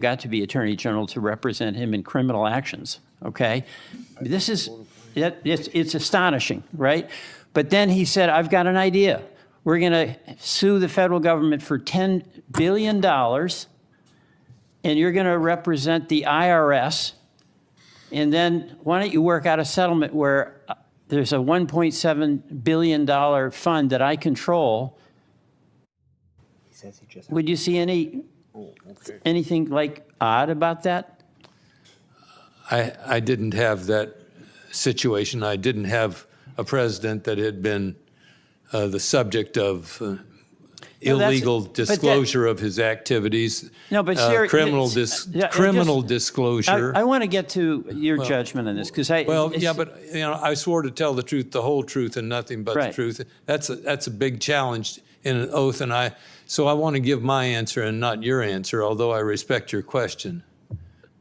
got to be Attorney General to represent him in criminal actions, okay? This is, it's astonishing, right? But then he said, I've got an idea. We're going to sue the federal government for $10 billion, and you're going to represent the IRS, and then why don't you work out a settlement where there's a $1.7 billion fund that I control. He says he just Would you see anything like odd about that? I didn't have that situation. I didn't have a president that had been the subject of illegal disclosure of his activities. No, but criminal disclosure. I want to get to your judgment on this because but I swore to tell the truth, the whole truth, and nothing but the truth. That's a big challenge in an oath, and so I want to give my answer and not your answer, although I respect your question.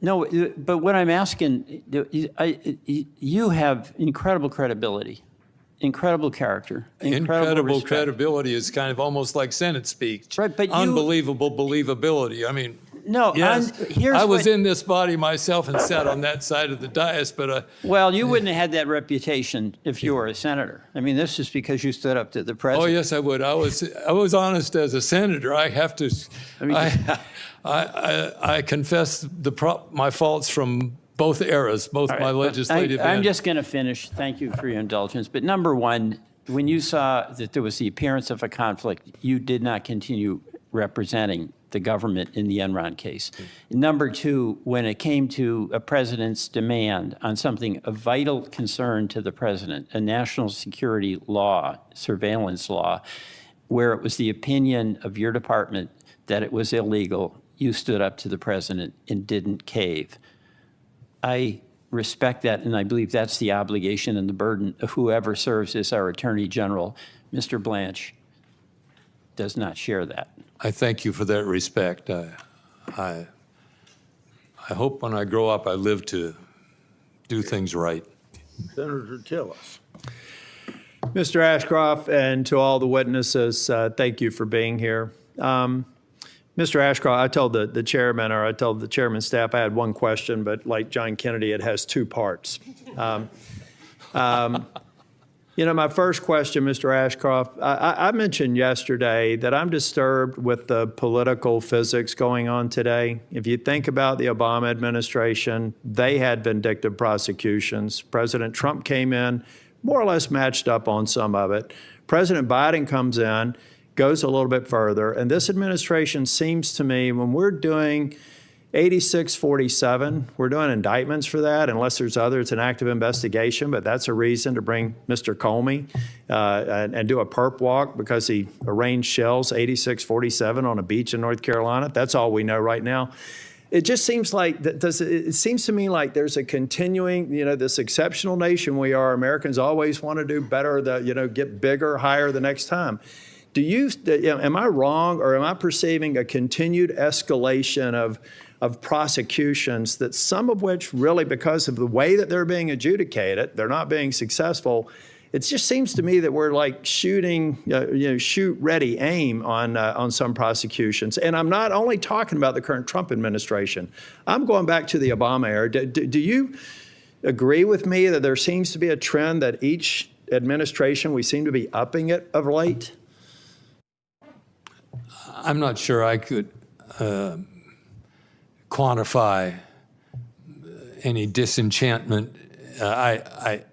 No, but what I'm asking, you have incredible credibility, incredible character, incredible credibility is kind of almost like Senate speak. Right, but unbelievable believability. I mean, no, yes, I was in this body myself and sat on that side of the dais, but well, you wouldn't have had that reputation if you were a senator. I mean, this is because you stood up to the president. Oh yes, I would. I was honest as a senator. I have to. I confess my faults from both eras, both my legislative. I'm just going to finish. Thank you for your indulgence. But number one, when you saw that there was the appearance of a conflict, you did not continue representing the government in the Enron case. Number two, when it came to a president's demand on something of vital concern to the president, a national security law, surveillance law, where it was the opinion of your department that it was illegal, you stood up to the president and didn't cave. I respect that, and I believe that's the obligation and the burden of whoever serves as our Attorney General. Mr. Blanche does not share that. I thank you for that respect. I hope when I grow up I live to do things right. Senator Tillis. Mr. Ashcroft, and to all the witnesses, thank you for being here. Mr. Ashcroft, I told the chairman, or I told the chairman's staff I had one question, but like John Kennedy, it has two parts. My first question, Mr. Ashcroft, I mentioned yesterday that I'm disturbed with the political physics going on today. If you think about the Obama administration, they had vindictive prosecutions. President Trump came in, more or less matched up on some of it. President Biden comes in, goes a little bit further. And this administration seems to me, when we're doing 8647, we're doing indictments for that, unless there's it's an active investigation, but that's a reason to bring Mr. Comey and do a perp walk because he arranged shells 8647 on a beach in North Carolina. That's all we know right now. It just seems like, it seems to me like there's a continuing, this exceptional nation we are. Americans always want to do better, get bigger, higher the next time. Am I wrong, or am I perceiving a continued escalation of prosecutions that some of which really, because of the way that they're being adjudicated, they're not being successful? It just seems to me that we're like shooting, shoot, ready, aim on some prosecutions. And I'm not only talking about the current Trump administration. I'm going back to the Obama era. Do you agree with me that there seems to be a trend that each administration, we seem to be upping it of late? I'm not sure I could quantify any disenchantment. I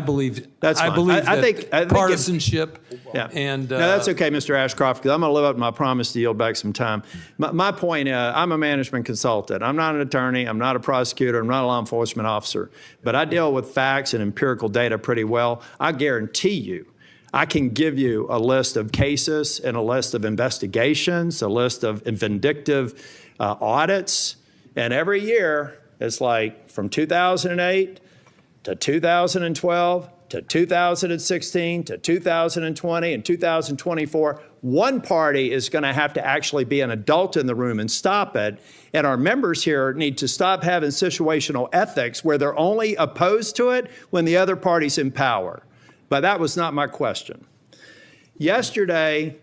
believe that's fine. I believe I think partisanship. And no, that's okay, Mr. Ashcroft, because I'm going to live up to my promise to yield back some time. My point is, I'm a management consultant. I'm not an attorney. I'm not a prosecutor. I'm not a law enforcement officer. But I deal with facts and empirical data pretty well. I guarantee you, I can give you a list of cases and a list of investigations, a list of vindictive audits. And every year, it's like from 2008 to 2012 to 2016 to 2020 and 2024, one party is going to have to actually be an adult in the room and stop it. And our members here need to stop having situational ethics where they're only opposed to it when the other party's in power. But that was not my question. Yesterday,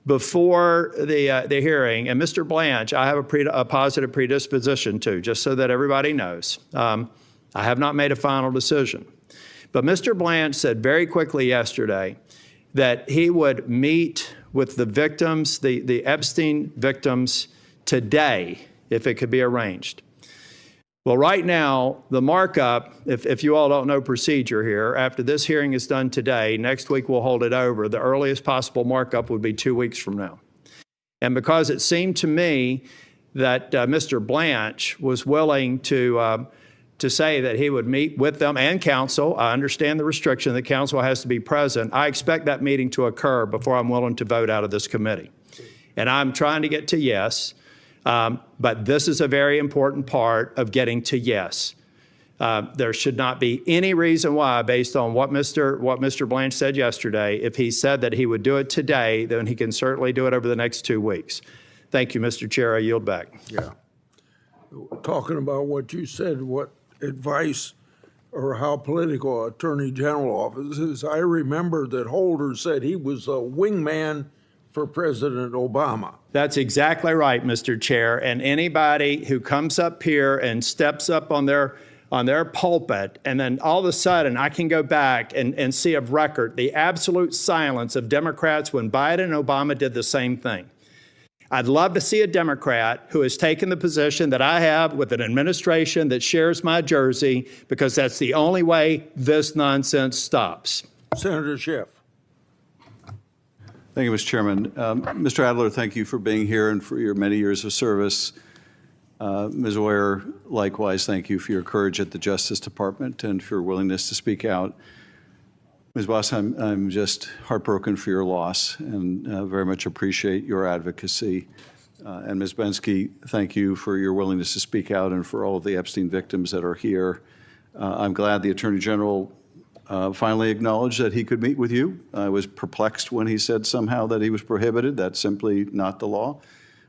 before the hearing, and Mr. Blanche, I have a positive predisposition to, just so that everybody knows. I have not made a final decision. But Mr. Blanche said very quickly yesterday that he would meet with the victims, the Epstein victims, today, if it could be arranged. Well, right now, the markup, if you all don't know procedure here, after this hearing is done today, next week we'll hold it over. The earliest possible markup would be 2 weeks from now. And because it seemed to me that Mr. Blanche was willing to say that he would meet with them and counsel, I understand the restriction that counsel has to be present. I expect that meeting to occur before I'm willing to vote out of this committee. And I'm trying to get to yes. But this is a very important part of getting to yes. There should not be any reason why, based on what Mr. Blanche said yesterday, if he said that he would do it today, then he can certainly do it over the next 2 weeks. Thank you, Mr. Chair. I yield back. Yeah. Talking about what you said, what advice or how political Attorney General office is, I remember that Holder said he was a wingman for President Obama. That's exactly right, Mr. Chair. And anybody who comes up here and steps up on their pulpit, and then all of a sudden I can go back and see of record the absolute silence of Democrats when Biden and Obama did the same thing. I'd love to see a Democrat who has taken the position that I have with an administration that shares my jersey, because that's the only way this nonsense stops. Senator Schiff. Thank you, Mr. Chairman. Mr. Adler, thank you for being here and for your many years of service. Ms. Oyer, likewise, thank you for your courage at the Justice Department and for your willingness to speak out. Ms. Boss, I'm just heartbroken for your loss and very much appreciate your advocacy. And Ms. Bensky, thank you for your willingness to speak out and for all of the Epstein victims that are here. I'm glad the Attorney General finally acknowledged that he could meet with you. I was perplexed when he said somehow that he was prohibited. That's simply not the law.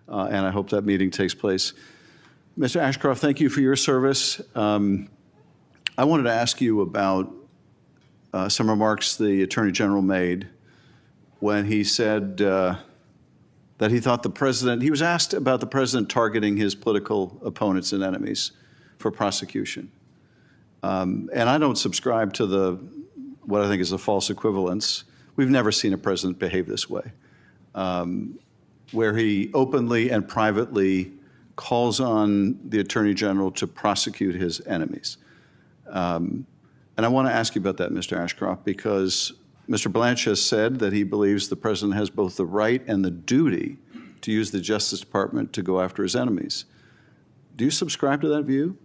And I hope that meeting takes place. Mr. Ashcroft, thank you for your service. I wanted to ask you about some remarks the Attorney General made when he said that he thought the president, he was asked about the president targeting his political opponents and enemies for prosecution. And I don't subscribe to what I think is a false equivalence. We've never seen a president behave this way, where he openly and privately calls on the Attorney General to prosecute his enemies. And I want to ask you about that, Mr. Ashcroft, because Mr. Blanche has said that he believes the president has both the right and the duty to use the Justice Department to go after his enemies. Do you subscribe to that view?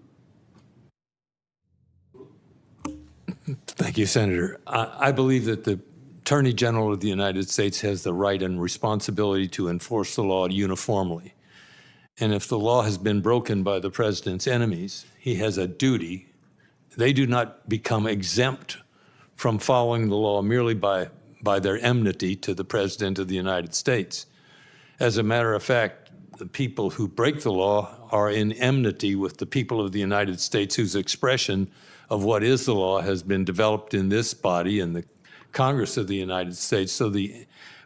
Thank you, Senator. I believe that the Attorney General of the United States has the right and responsibility to enforce the law uniformly. And if the law has been broken by the president's enemies, he has a duty. They do not become exempt from following the law merely by their enmity to the President of the United States. As a matter of fact, the people who break the law are in enmity with the people of the United States, whose expression of what is the law has been developed in this body, in the Congress of the United States. So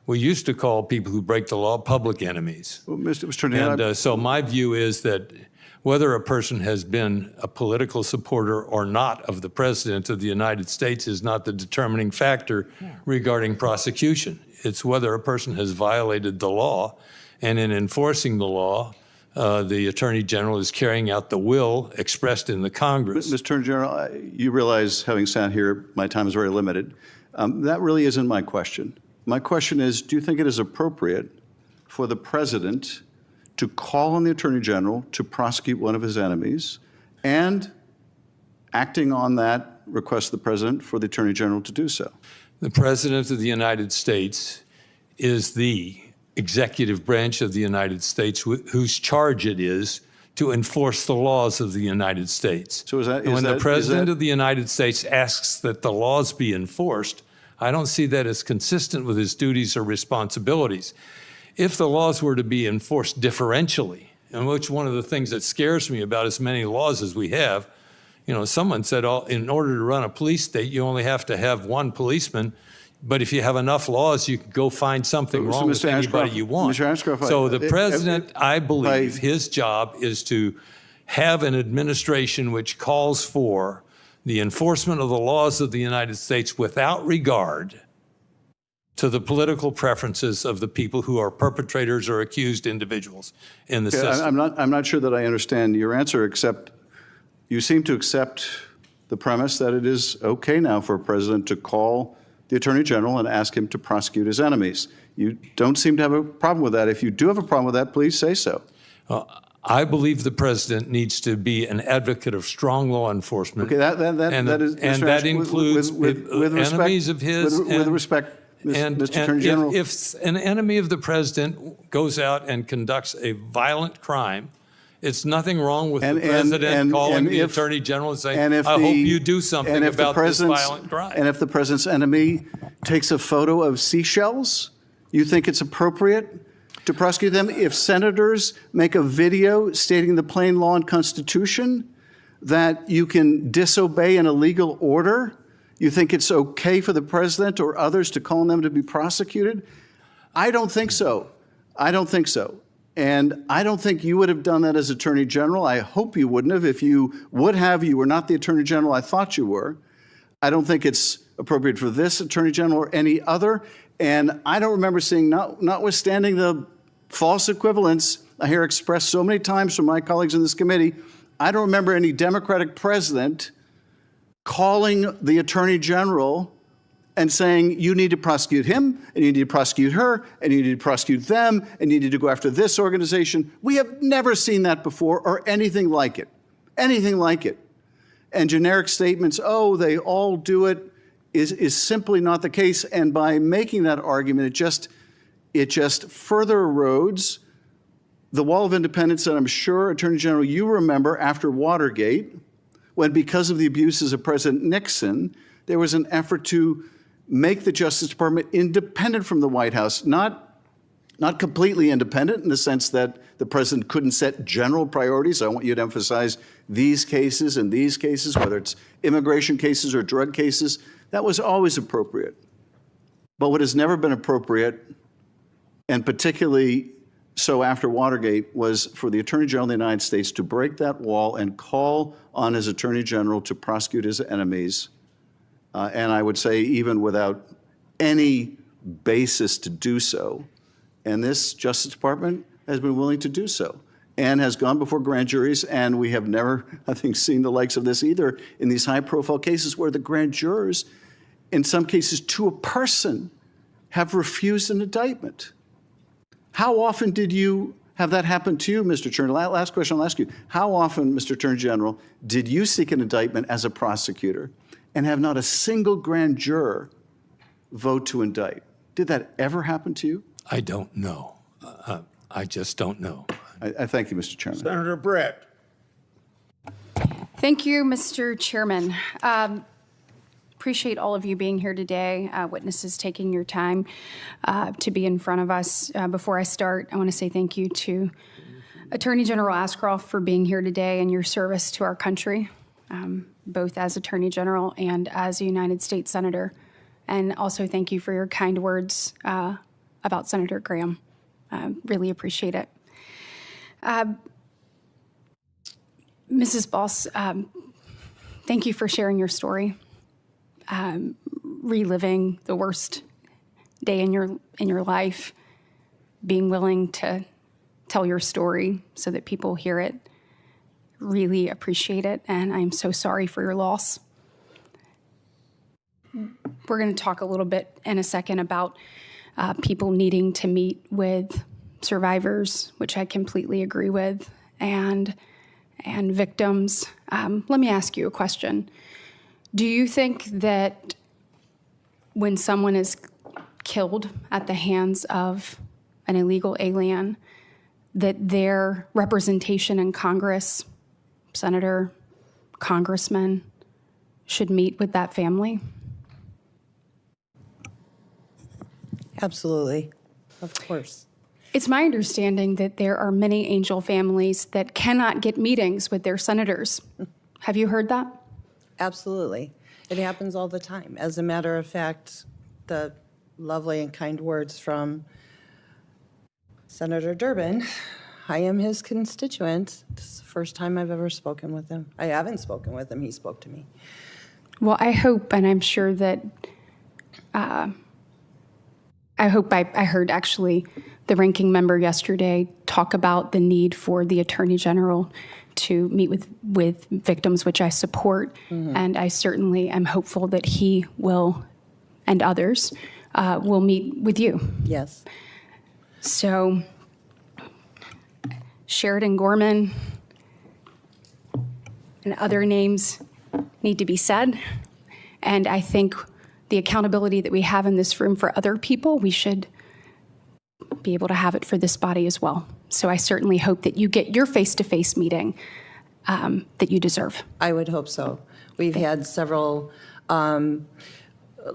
we used to call people who break the law public enemies. Well, Mr. Attorney, And so my view is that whether a person has been a political supporter or not of the President of the United States is not the determining factor regarding prosecution. It's whether a person has violated the law, and in enforcing the law, the Attorney General is carrying out the will expressed in the Congress. Mr. Attorney General, you realize, having sat here, my time is very limited. That really isn't my question. My question is, do you think it is appropriate for the President to call on the Attorney General to prosecute one of his enemies, and acting on that, request the President for the Attorney General to do so? The President of the United States is the executive branch of the United States whose charge it is to enforce the laws of the United States. So when the President of the United States asks that the laws be enforced, I don't see that as consistent with his duties or responsibilities. If the laws were to be enforced differentially, and which one of the things that scares me about as many laws as we have, you know, someone said in order to run a police state, you only have to have one policeman. But if you have enough laws, you can go find something So, wrong with Mr. anybody Ashcroft- you want. Mr. Ashcroft, So the president, I believe, I- his job is to have an administration which calls for the enforcement of the laws of the United States without regard to the political preferences of the people who are perpetrators or accused individuals in the system. I'm not sure that I understand your answer, except you seem to accept the premise that it is okay now for a president to call the Attorney General and ask him to prosecute his enemies. You don't seem to have a problem with that. If you do have a problem with that, please say so. I believe the president needs to be an advocate of strong law enforcement. Okay, that is, and Mr. that Ashcroft, includes with respect, enemies of his. with respect, Mr. Attorney And General. if an enemy of the president goes out and conducts a violent crime, it's nothing wrong with the president calling the Attorney General and saying, I hope you do something about this violent crime. And if the president's enemy takes a photo of seashells, you think it's appropriate to prosecute them? If senators make a video stating the plain law and Constitution that you can disobey an illegal order, you think it's okay for the president or others to call on them to be prosecuted? I don't think so. I don't think so. And I don't think you would have done that as Attorney General. I hope you wouldn't have. If you would have, you were not the Attorney General I thought you were. I don't think it's appropriate for this Attorney General or any other. And I don't remember seeing, notwithstanding the false equivalence I hear expressed so many times from my colleagues in this committee, I don't remember any Democratic president calling the Attorney General and saying, you need to prosecute him, and you need to prosecute her, and you need to prosecute them, and you need to go after this organization. We have never seen that before or anything like it. Anything like it. And generic statements, oh, they all do it, is simply not the case. And by making that argument, it just further erodes the wall of independence that I'm sure, Attorney General, you remember after Watergate, when because of the abuses of President Nixon, there was an effort to make the Justice Department independent from the White House, not completely independent in the sense that the president couldn't set general priorities. I want you to emphasize these cases and these cases, whether it's immigration cases or drug cases. That was always appropriate. But what has never been appropriate, and particularly so after Watergate, was for the Attorney General of the United States to break that wall and call on his Attorney General to prosecute his enemies. And I would say even without any basis to do so. And this Justice Department has been willing to do so and has gone before grand juries. And we have never, I think, seen the likes of this either in these high-profile cases where the grand jurors, in some cases to a person, have refused an indictment. How often did you have that happen to you, Mr. Attorney? Last question I'll ask you. How often, Mr. Attorney General, did you seek an indictment as a prosecutor and have not a single grand juror vote to indict? Did that ever happen to you? I don't know. I just don't know. I thank you, Mr. Chairman. Senator Brett. Thank you, Mr. Chairman. Appreciate all of you being here today, witnesses taking your time to be in front of us. Before I start, I want to say thank you to Attorney General Ashcroft for being here today and your service to our country, both as Attorney General and as a United States Senator. And also thank you for your kind words about Senator Graham. Really appreciate it. Mrs. Boss, thank you for sharing your story. Reliving the worst day in your life, being willing to tell your story so that people hear it. Really appreciate it, and I'm so sorry for your loss. We're going to talk a little bit in a second about people needing to meet with survivors, which I completely agree with, and victims. Let me ask you a question. Do you think that when someone is killed at the hands of an illegal alien, that their representation in Congress, senator, congressman, should meet with that family? Absolutely. Of course. It's my understanding that there are many angel families that cannot get meetings with their senators. Have you heard that? Absolutely. It happens all the time. As a matter of fact, the lovely and kind words from Senator Durbin. I am his constituent. This is the first time I've ever spoken with him. I haven't spoken with him. He spoke to me. Well, I hope, and I'm sure that, I heard actually the ranking member yesterday talk about the need for the Attorney General to meet with victims, which I support. And I certainly am hopeful that he will, and others, will meet with you. Yes. So Sheridan Gorman and other names need to be said. And I think the accountability that we have in this room for other people, we should be able to have it for this body as well. So I certainly hope that you get your face-to-face meeting that you deserve. I would hope so. We've had several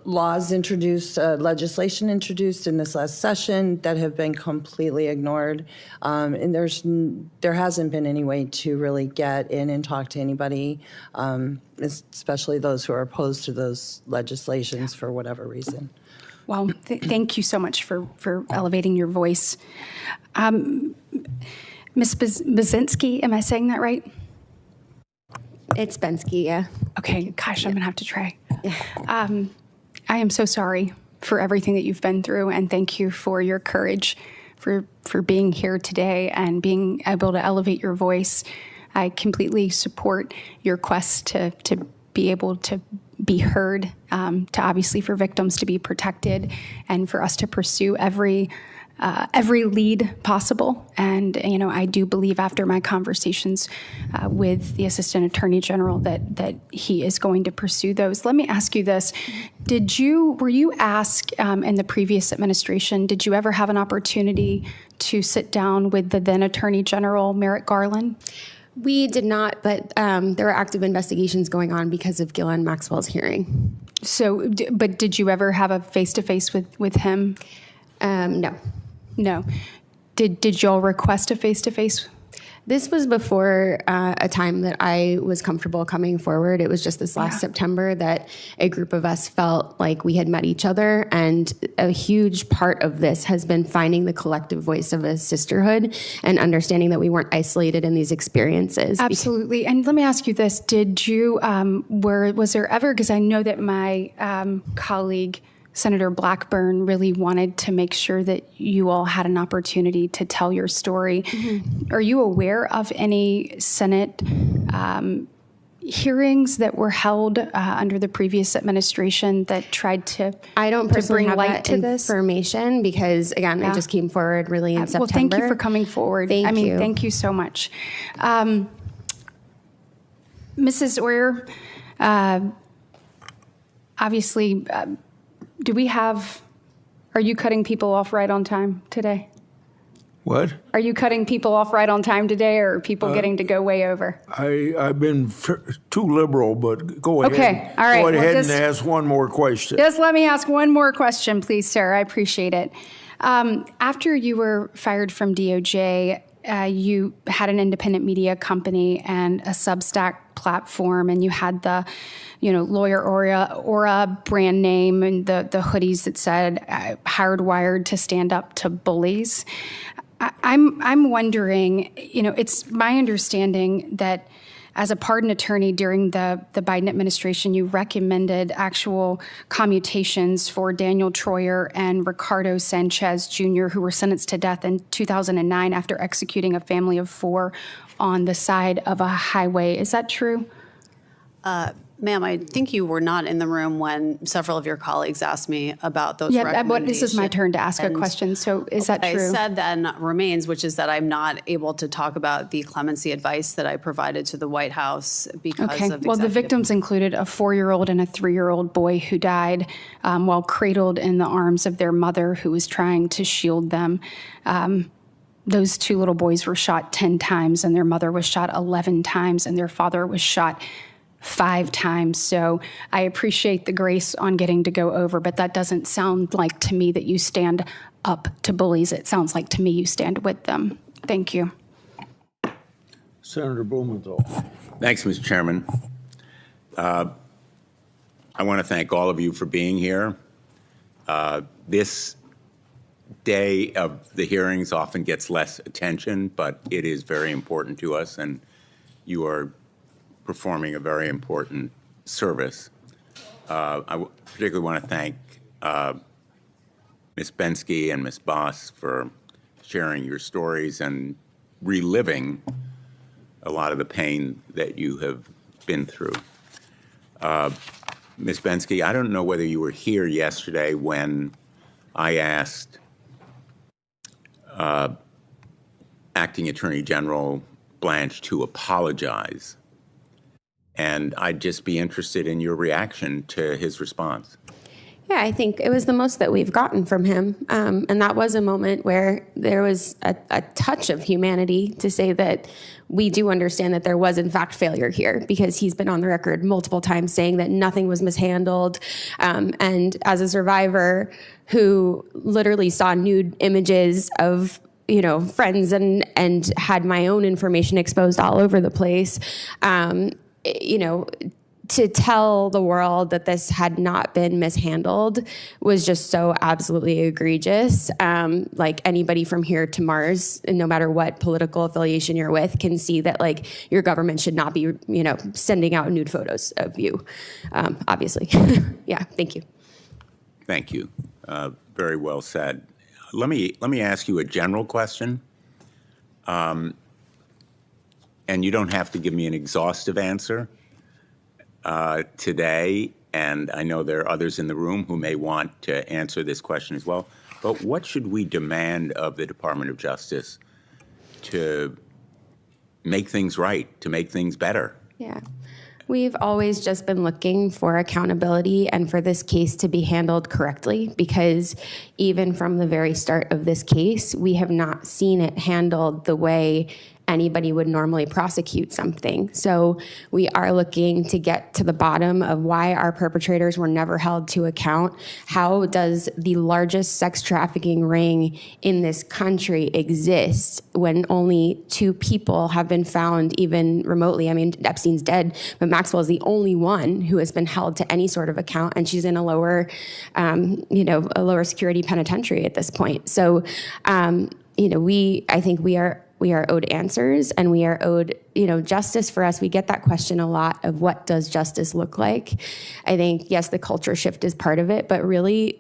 laws introduced, legislation introduced in this last session that have been completely ignored. And there hasn't been any way to really get in and talk to anybody, especially those who are opposed to those legislations for whatever reason. Well, thank you so much for elevating your voice. Ms. Bazinski, am I saying that right? It's Bensky, yeah. Okay, gosh, I'm going to have to try. I am so sorry for everything that you've been through, and thank you for your courage for being here today and being able to elevate your voice. I completely support your quest to be able to be heard, to obviously for victims to be protected, and for us to pursue every lead possible. And, you know, I do believe after my conversations with the Assistant Attorney General that he is going to pursue those. Let me ask you this. Were you asked in the previous administration, did you ever have an opportunity to sit down with the then Attorney General, Merrick Garland? We did not, but there were active investigations going on because of Ghislaine Maxwell's hearing. So, but did you ever have a face-to-face with him? No. No. Did y'all request a face-to-face? This was before a time that I was comfortable coming forward. It was just this last September that a group of us felt like we had met each other. And a huge part of this has been finding the collective voice of a sisterhood and understanding that we weren't isolated in these experiences. Absolutely. And let me ask you this. Did you, was there ever, because I know that my colleague, Senator Blackburn, really wanted to make sure that you all had an opportunity to tell your story. Mm-hmm. Are you aware of any Senate hearings that were held under the previous administration that tried to I don't personally bring have light that to this information because, again, I just came forward really in September. Well, thank you for coming forward. Thank you. Thank you so much. Mrs. Oyer, obviously, are you cutting people off right on time today? What? Are you cutting people off right on time today, or are people getting to go way over? I've been too liberal, but go ahead. Okay, all right. Go Well, ahead and ask one more question. Just let me ask one more question, please, sir. I appreciate it. After you were fired from DOJ, you had an independent media company and a Substack platform, and you had the, Lawyer Aura brand name and the hoodies that said "Hardwired to stand up to bullies." I'm wondering, it's my understanding that as a pardon attorney during the Biden administration, you recommended actual commutations for Daniel Troyer and Ricardo Sanchez Jr., who were sentenced to death in 2009 after executing a family of 4 on the side of a highway. Is that true? Ma'am, I think you were not in the room when several of your colleagues asked me about those recommendations. This is my turn to ask a question. So is that true? I said then remains, which is that I'm not able to talk about the clemency advice that I provided to the White House because of Well, the victims included a 4-year-old and a 3-year-old boy who died while cradled in the arms of their mother, who was trying to shield them. Those 2 little boys were shot 10 times, and their mother was shot 11 times, and their father was shot 5 times. So I appreciate the grace on getting to go over, but that doesn't sound like to me that you stand up to bullies. It sounds like to me you stand with them. Thank you. Senator Blumenthal. Thanks, Mr. Chairman. I want to thank all of you for being here. This day of the hearings often gets less attention, but it is very important to us, and you are performing a very important service. I particularly want to thank Ms. Bensky and Ms. Boss for sharing your stories and reliving a lot of the pain that you have been through. Ms. Bensky, I don't know whether you were here yesterday when I asked Acting Attorney General Blanche to apologize, and I'd just be interested in your reaction to his response. Yeah, I think it was the most that we've gotten from him. And that was a moment where there was a touch of humanity to say that we do understand that there was, in fact, failure here, because he's been on the record multiple times saying that nothing was mishandled. And as a survivor who literally saw nude images of friends and had my own information exposed all over the place, to tell the world that this had not been mishandled was just so absolutely egregious. Like anybody from here to Mars, and no matter what political affiliation you're with, can see that your government should not be, sending out nude photos of you, obviously. Yeah, thank you. Thank you. Very well said. Let me ask you a general question. And you don't have to give me an exhaustive answer today, and I know there are others in the room who may want to answer this question as well, but what should we demand of the Department of Justice to make things right, to make things better? Yeah. We've always just been looking for accountability and for this case to be handled correctly, because even from the very start of this case, we have not seen it handled the way anybody would normally prosecute something. So we are looking to get to the bottom of why our perpetrators were never held to account. How does the largest sex trafficking ring in this country exist when only 2 people have been found even remotely? I mean, Epstein's dead, but Maxwell is the only one who has been held to any sort of account, and she's in a lower, a lower security penitentiary at this point. So, I think we are owed answers, and we are owed, justice. For us, we get that question a lot of what does justice look like? I think, yes, the culture shift is part of it, but really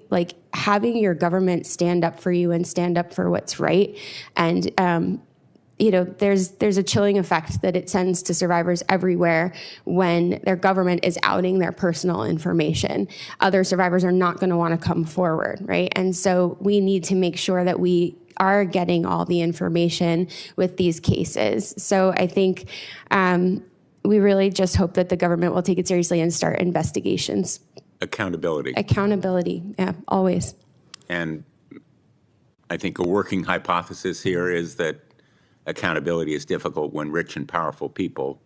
having your government stand up for you and stand up for what's right. And, there's a chilling effect that it sends to survivors everywhere when their government is outing their personal information. Other survivors are not going to want to come forward, right? And so we need to make sure that we are getting all the information with these cases. So I think we really just hope that the government will take it seriously and start investigations. Accountability. Accountability, yeah, always. And I think a working hypothesis here is that accountability is difficult when rich and powerful people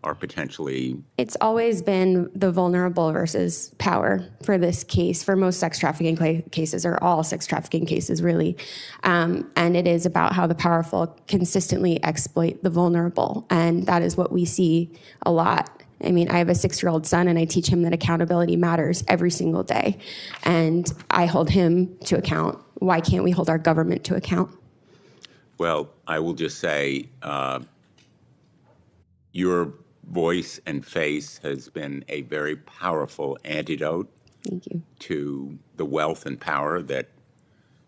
are potentially... It's always been the vulnerable versus power for this case, for most sex trafficking cases, or all sex trafficking cases, really. And it is about how the powerful consistently exploit the vulnerable. And that is what we see a lot. I mean, I have a 6-year-old son, and I teach him that accountability matters every single day. And I hold him to account. Why can't we hold our government to account? Well, I will just say your voice and face has been a very powerful antidote Thank you. to the wealth and power that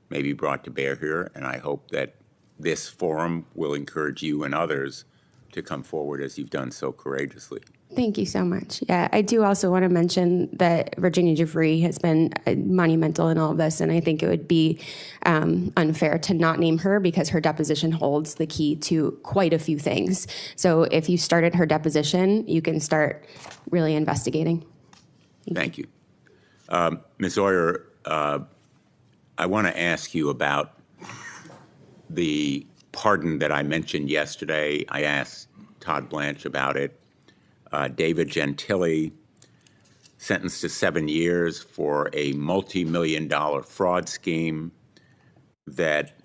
may be brought to bear here. And I hope that this forum will encourage you and others to come forward as you've done so courageously. Thank you so much. Yeah, I do also want to mention that Virginia Giuffre has been monumental in all of this, and I think it would be unfair to not name her, because her deposition holds the key to quite a few things. So if you started her deposition, you can start really investigating. Thank you. Ms. Oyer, I want to ask you about the pardon that I mentioned yesterday. I asked Todd Blanche about it. David Gentili, sentenced to 7 years for a multi-million-dollar fraud scheme that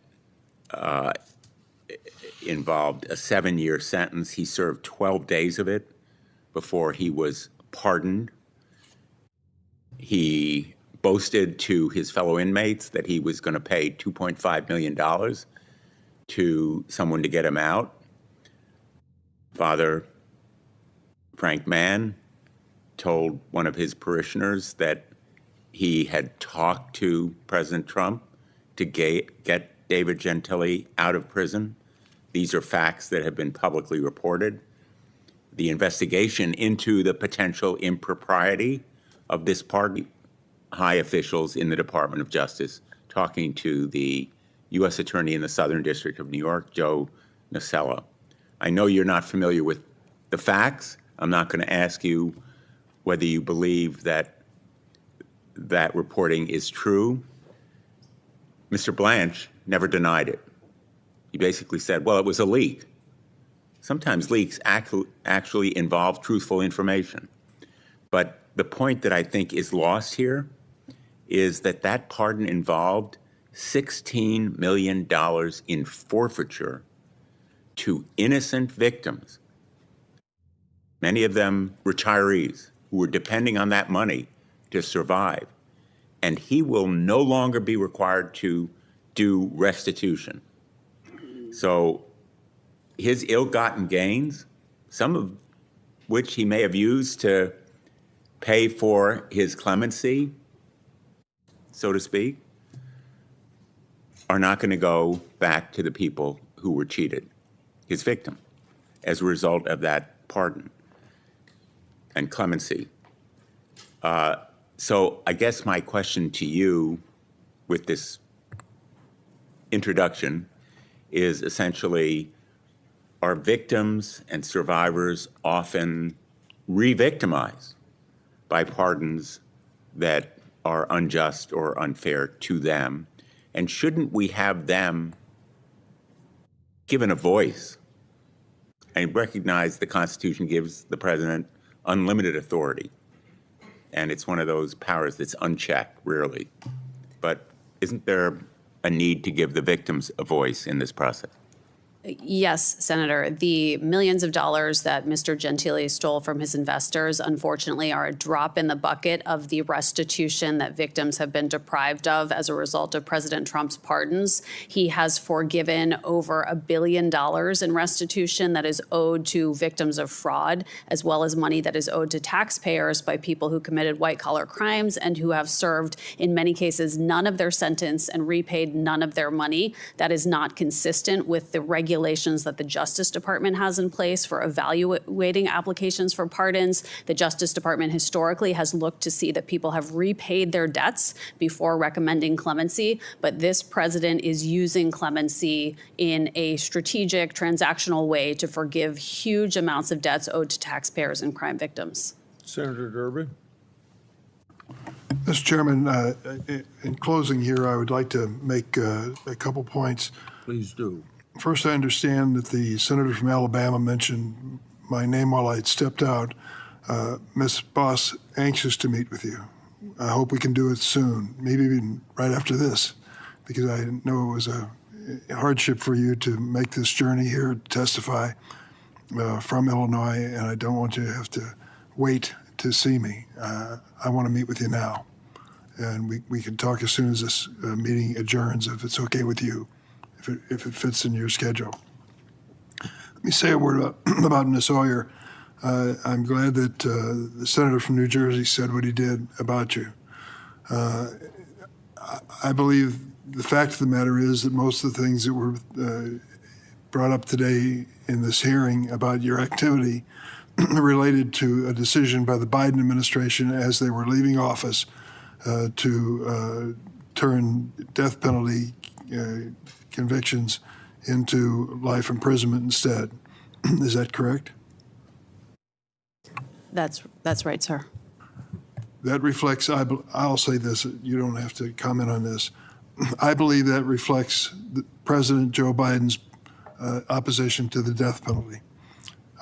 involved a 7-year sentence. He served 12 days of it before he was pardoned. He boasted to his fellow inmates that he was going to pay $2.5 million to someone to get him out. Father Frank Mann told one of his parishioners that he had talked to President Trump to get David Gentili out of prison. These are facts that have been publicly reported. The investigation into the potential impropriety of this pardon, high officials in the Department of Justice talking to the U.S. Attorney in the Southern District of New York, Joe Nocella. I know you're not familiar with the facts. I'm not going to ask you whether you believe that that reporting is true. Mr. Blanche never denied it. He basically said, well, it was a leak. Sometimes leaks actually involve truthful information. But the point that I think is lost here is that that pardon involved $16 million in forfeiture to innocent victims, many of them retirees who were depending on that money to survive. And he will no longer be required to do restitution. So his ill-gotten gains, some of which he may have used to pay for his clemency, so to speak, are not going to go back to the people who were cheated, his victim, as a result of that pardon and clemency. So I guess my question to you with this introduction is essentially, are victims and survivors often re-victimized by pardons that are unjust or unfair to them? And shouldn't we have them given a voice and recognize the Constitution gives the president unlimited authority? And it's one of those powers that's unchecked, rarely. But isn't there a need to give the victims a voice in this process? Yes, Senator. The millions of dollars that Mr. Gentili stole from his investors, unfortunately, are a drop in the bucket of the restitution that victims have been deprived of as a result of President Trump's pardons. He has forgiven over $1 billion in restitution that is owed to victims of fraud, as well as money that is owed to taxpayers by people who committed white-collar crimes and who have served, in many cases, none of their sentence and repaid none of their money. That is not consistent with the regulations that the Justice Department has in place for evaluating applications for pardons. The Justice Department historically has looked to see that people have repaid their debts before recommending clemency, but this president is using clemency in a strategic, transactional way to forgive huge amounts of debts owed to taxpayers and crime victims. Senator Durbin. Mr. Chairman, in closing here, I would like to make a couple points. Please do. First, I understand that the senator from Alabama mentioned my name while I had stepped out. Ms. Boss, anxious to meet with you. I hope we can do it soon, maybe even right after this, because I know it was a hardship for you to make this journey here to testify from Illinois, and I don't want you to have to wait to see me. I want to meet with you now, and we can talk as soon as this meeting adjourns, if it's okay with you. If it fits in your schedule. Let me say a word about Ms. Oyer. I'm glad that the senator from New Jersey said what he did about you. I believe the fact of the matter is that most of the things that were brought up today in this hearing about your activity related to a decision by the Biden administration as they were leaving office to turn death penalty convictions into life imprisonment instead. Is that correct? That's right, sir. That reflects, I'll say this, you don't have to comment on this. I believe that reflects President Joe Biden's opposition to the death penalty.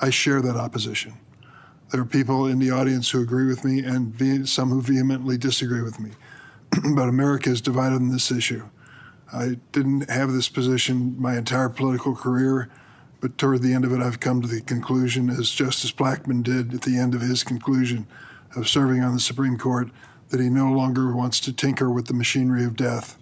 I share that opposition. There are people in the audience who agree with me and some who vehemently disagree with me. But America is divided on this issue. I didn't have this position my entire political career, but toward the end of it, I've come to the conclusion, as Justice Blackmun did at the end of his conclusion of serving on the Supreme Court, that he no longer wants to tinker with the machinery of death.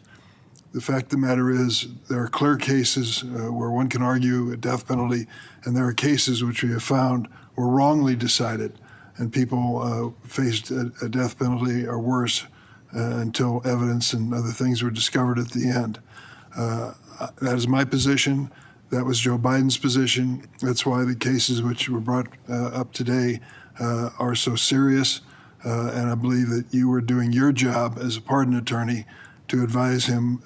The fact of the matter is, there are clear cases where one can argue a death penalty, and there are cases which we have found were wrongly decided, and people faced a death penalty or worse until evidence and other things were discovered at the end. That is my position. That was Joe Biden's position. That's why the cases which were brought up today are so serious. And I believe that you were doing your job as a pardon attorney to advise him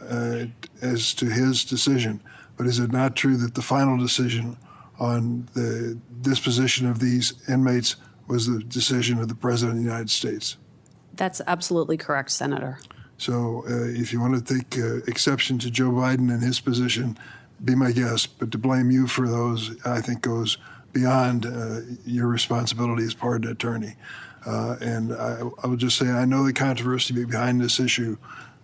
as to his decision. But is it not true that the final decision on the disposition of these inmates was the decision of the President of the United States? That's absolutely correct, Senator. So if you want to take exception to Joe Biden and his position, be my guest. But to blame you for those, I think, goes beyond your responsibility as pardon attorney. And I will just say I know the controversy behind this issue,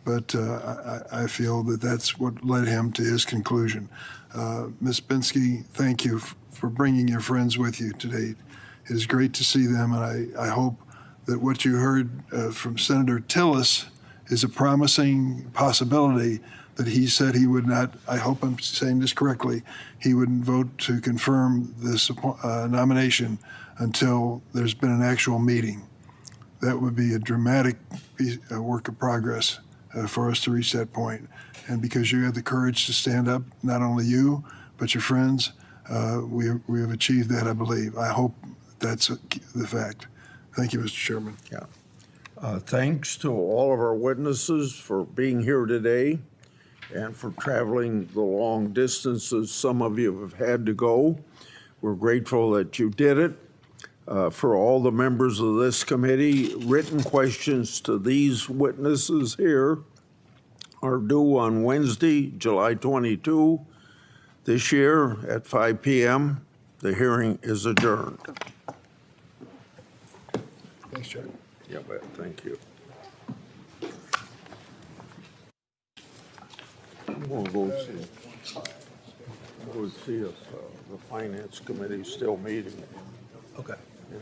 but I feel that that's what led him to his conclusion. Ms. Binsky, thank you for bringing your friends with you today. It is great to see them, and I hope that what you heard from Senator Tillis is a promising possibility that he said he would not, I hope I'm saying this correctly, he wouldn't vote to confirm this nomination until there's been an actual meeting. That would be a dramatic work of progress for us to reach that point. And because you had the courage to stand up, not only you, but your friends, we have achieved that, I believe. I hope that's the fact. Thank you, Mr. Chairman. Yeah. Thanks to all of our witnesses for being here today and for traveling the long distances some of you have had to go. We're grateful that you did it. For all the members of this committee, written questions to these witnesses here are due on Wednesday, July 22 this year at 5 p.m. The hearing is adjourned. Thanks, Chuck. Yeah, thank you. I'm going to go see if the Finance Committee is still meeting. Okay. Yeah.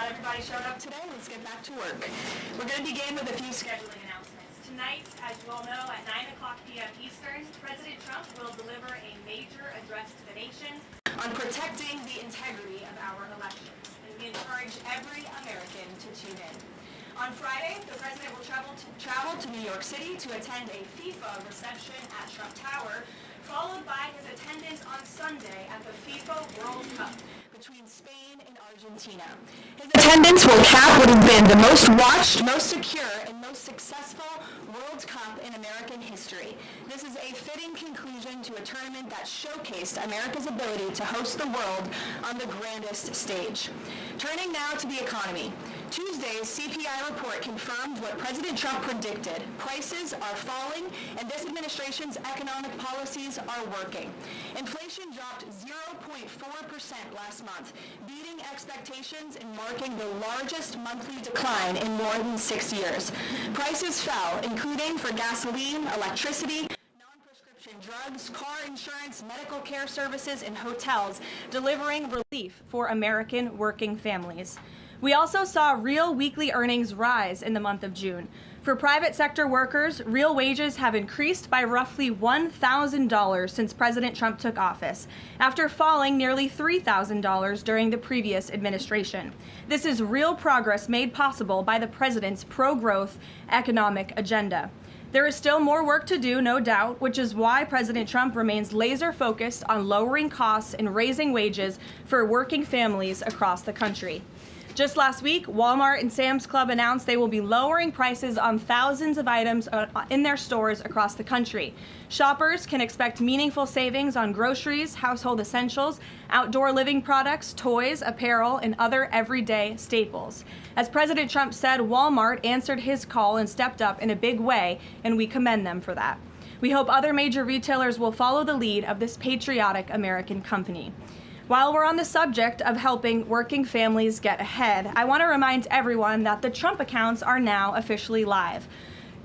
Everybody showed up today. Let's get back to work. We're going to begin with a few scheduling announcements. Tonight, as you all know, at 9:00 p.m. Eastern, President Trump will deliver a major address to the nation on protecting the integrity of our elections. And we encourage every American to tune in. On Friday, the president will travel to New York City to attend a FIFA reception at Trump Tower, followed by his attendance on Sunday at the FIFA World Cup between Spain and Argentina. His attendance will cap what has been the most watched, most secure, and most successful World Cup in American history. This is a fitting conclusion to a tournament that showcased America's ability to host the world on the grandest stage. Turning now to the economy. Tuesday's CPI report confirmed what President Trump predicted. Prices are falling, and this administration's economic policies are working. Inflation dropped 0.4% last month, beating expectations and marking the largest monthly decline in more than 6 years. Prices fell, including for gasoline, electricity, non-prescription drugs, car insurance, medical care services, and hotels, delivering relief for American working families. We also saw real weekly earnings rise in the month of June. For private sector workers, real wages have increased by roughly $1,000 since President Trump took office, after falling nearly $3,000 during the previous administration. This is real progress made possible by the president's pro-growth economic agenda. There is still more work to do, no doubt, which is why President Trump remains laser-focused on lowering costs and raising wages for working families across the country. Just last week, Walmart and Sam's Club announced they will be lowering prices on thousands of items in their stores across the country. Shoppers can expect meaningful savings on groceries, household essentials, outdoor living products, toys, apparel, and other everyday staples. As President Trump said, Walmart answered his call and stepped up in a big way, and we commend them for that. We hope other major retailers will follow the lead of this patriotic American company. While we're on the subject of helping working families get ahead, I want to remind everyone that the Trump accounts are now officially live.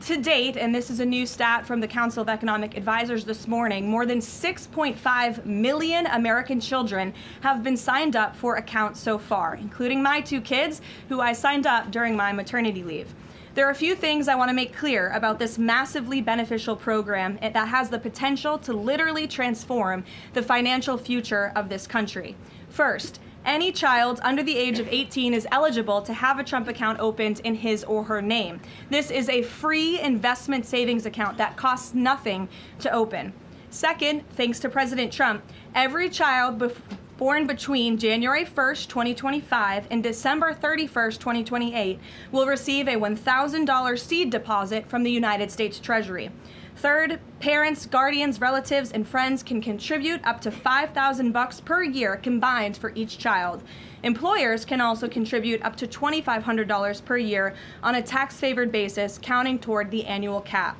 To date, and this is a new stat from the Council of Economic Advisors this morning, more than 6.5 million American children have been signed up for accounts so far, including my 2 kids, who I signed up during my maternity leave. There are a few things I want to make clear about this massively beneficial program that has the potential to literally transform the financial future of this country. First, any child under the age of 18 is eligible to have a Trump account opened in his or her name. This is a free investment savings account that costs nothing to open. Second, thanks to President Trump, every child born between January 1st, 2025 and December 31st, 2028 will receive a $1,000 seed deposit from the United States Treasury. Third, parents, guardians, relatives, and friends can contribute up to $5,000 per year combined for each child. Employers can also contribute up to $2,500 per year on a tax-favored basis, counting toward the annual cap.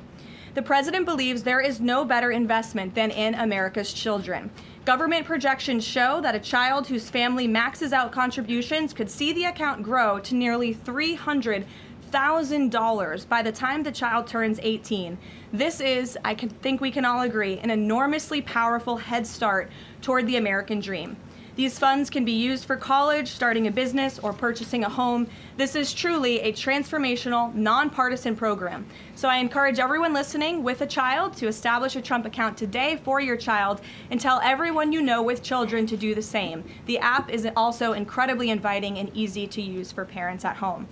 The president believes there is no better investment than in America's children. Government projections show that a child whose family maxes out contributions could see the account grow to nearly $300,000 by the time the child turns 18. This is, think we can all agree, an enormously powerful head start toward the American dream. These funds can be used for college, starting a business, or purchasing a home. This is truly a transformational, nonpartisan program. So I encourage everyone listening with a child to establish a Trump account today for your child and tell everyone you know with children to do the same. The app is also incredibly inviting and easy to use for parents at home.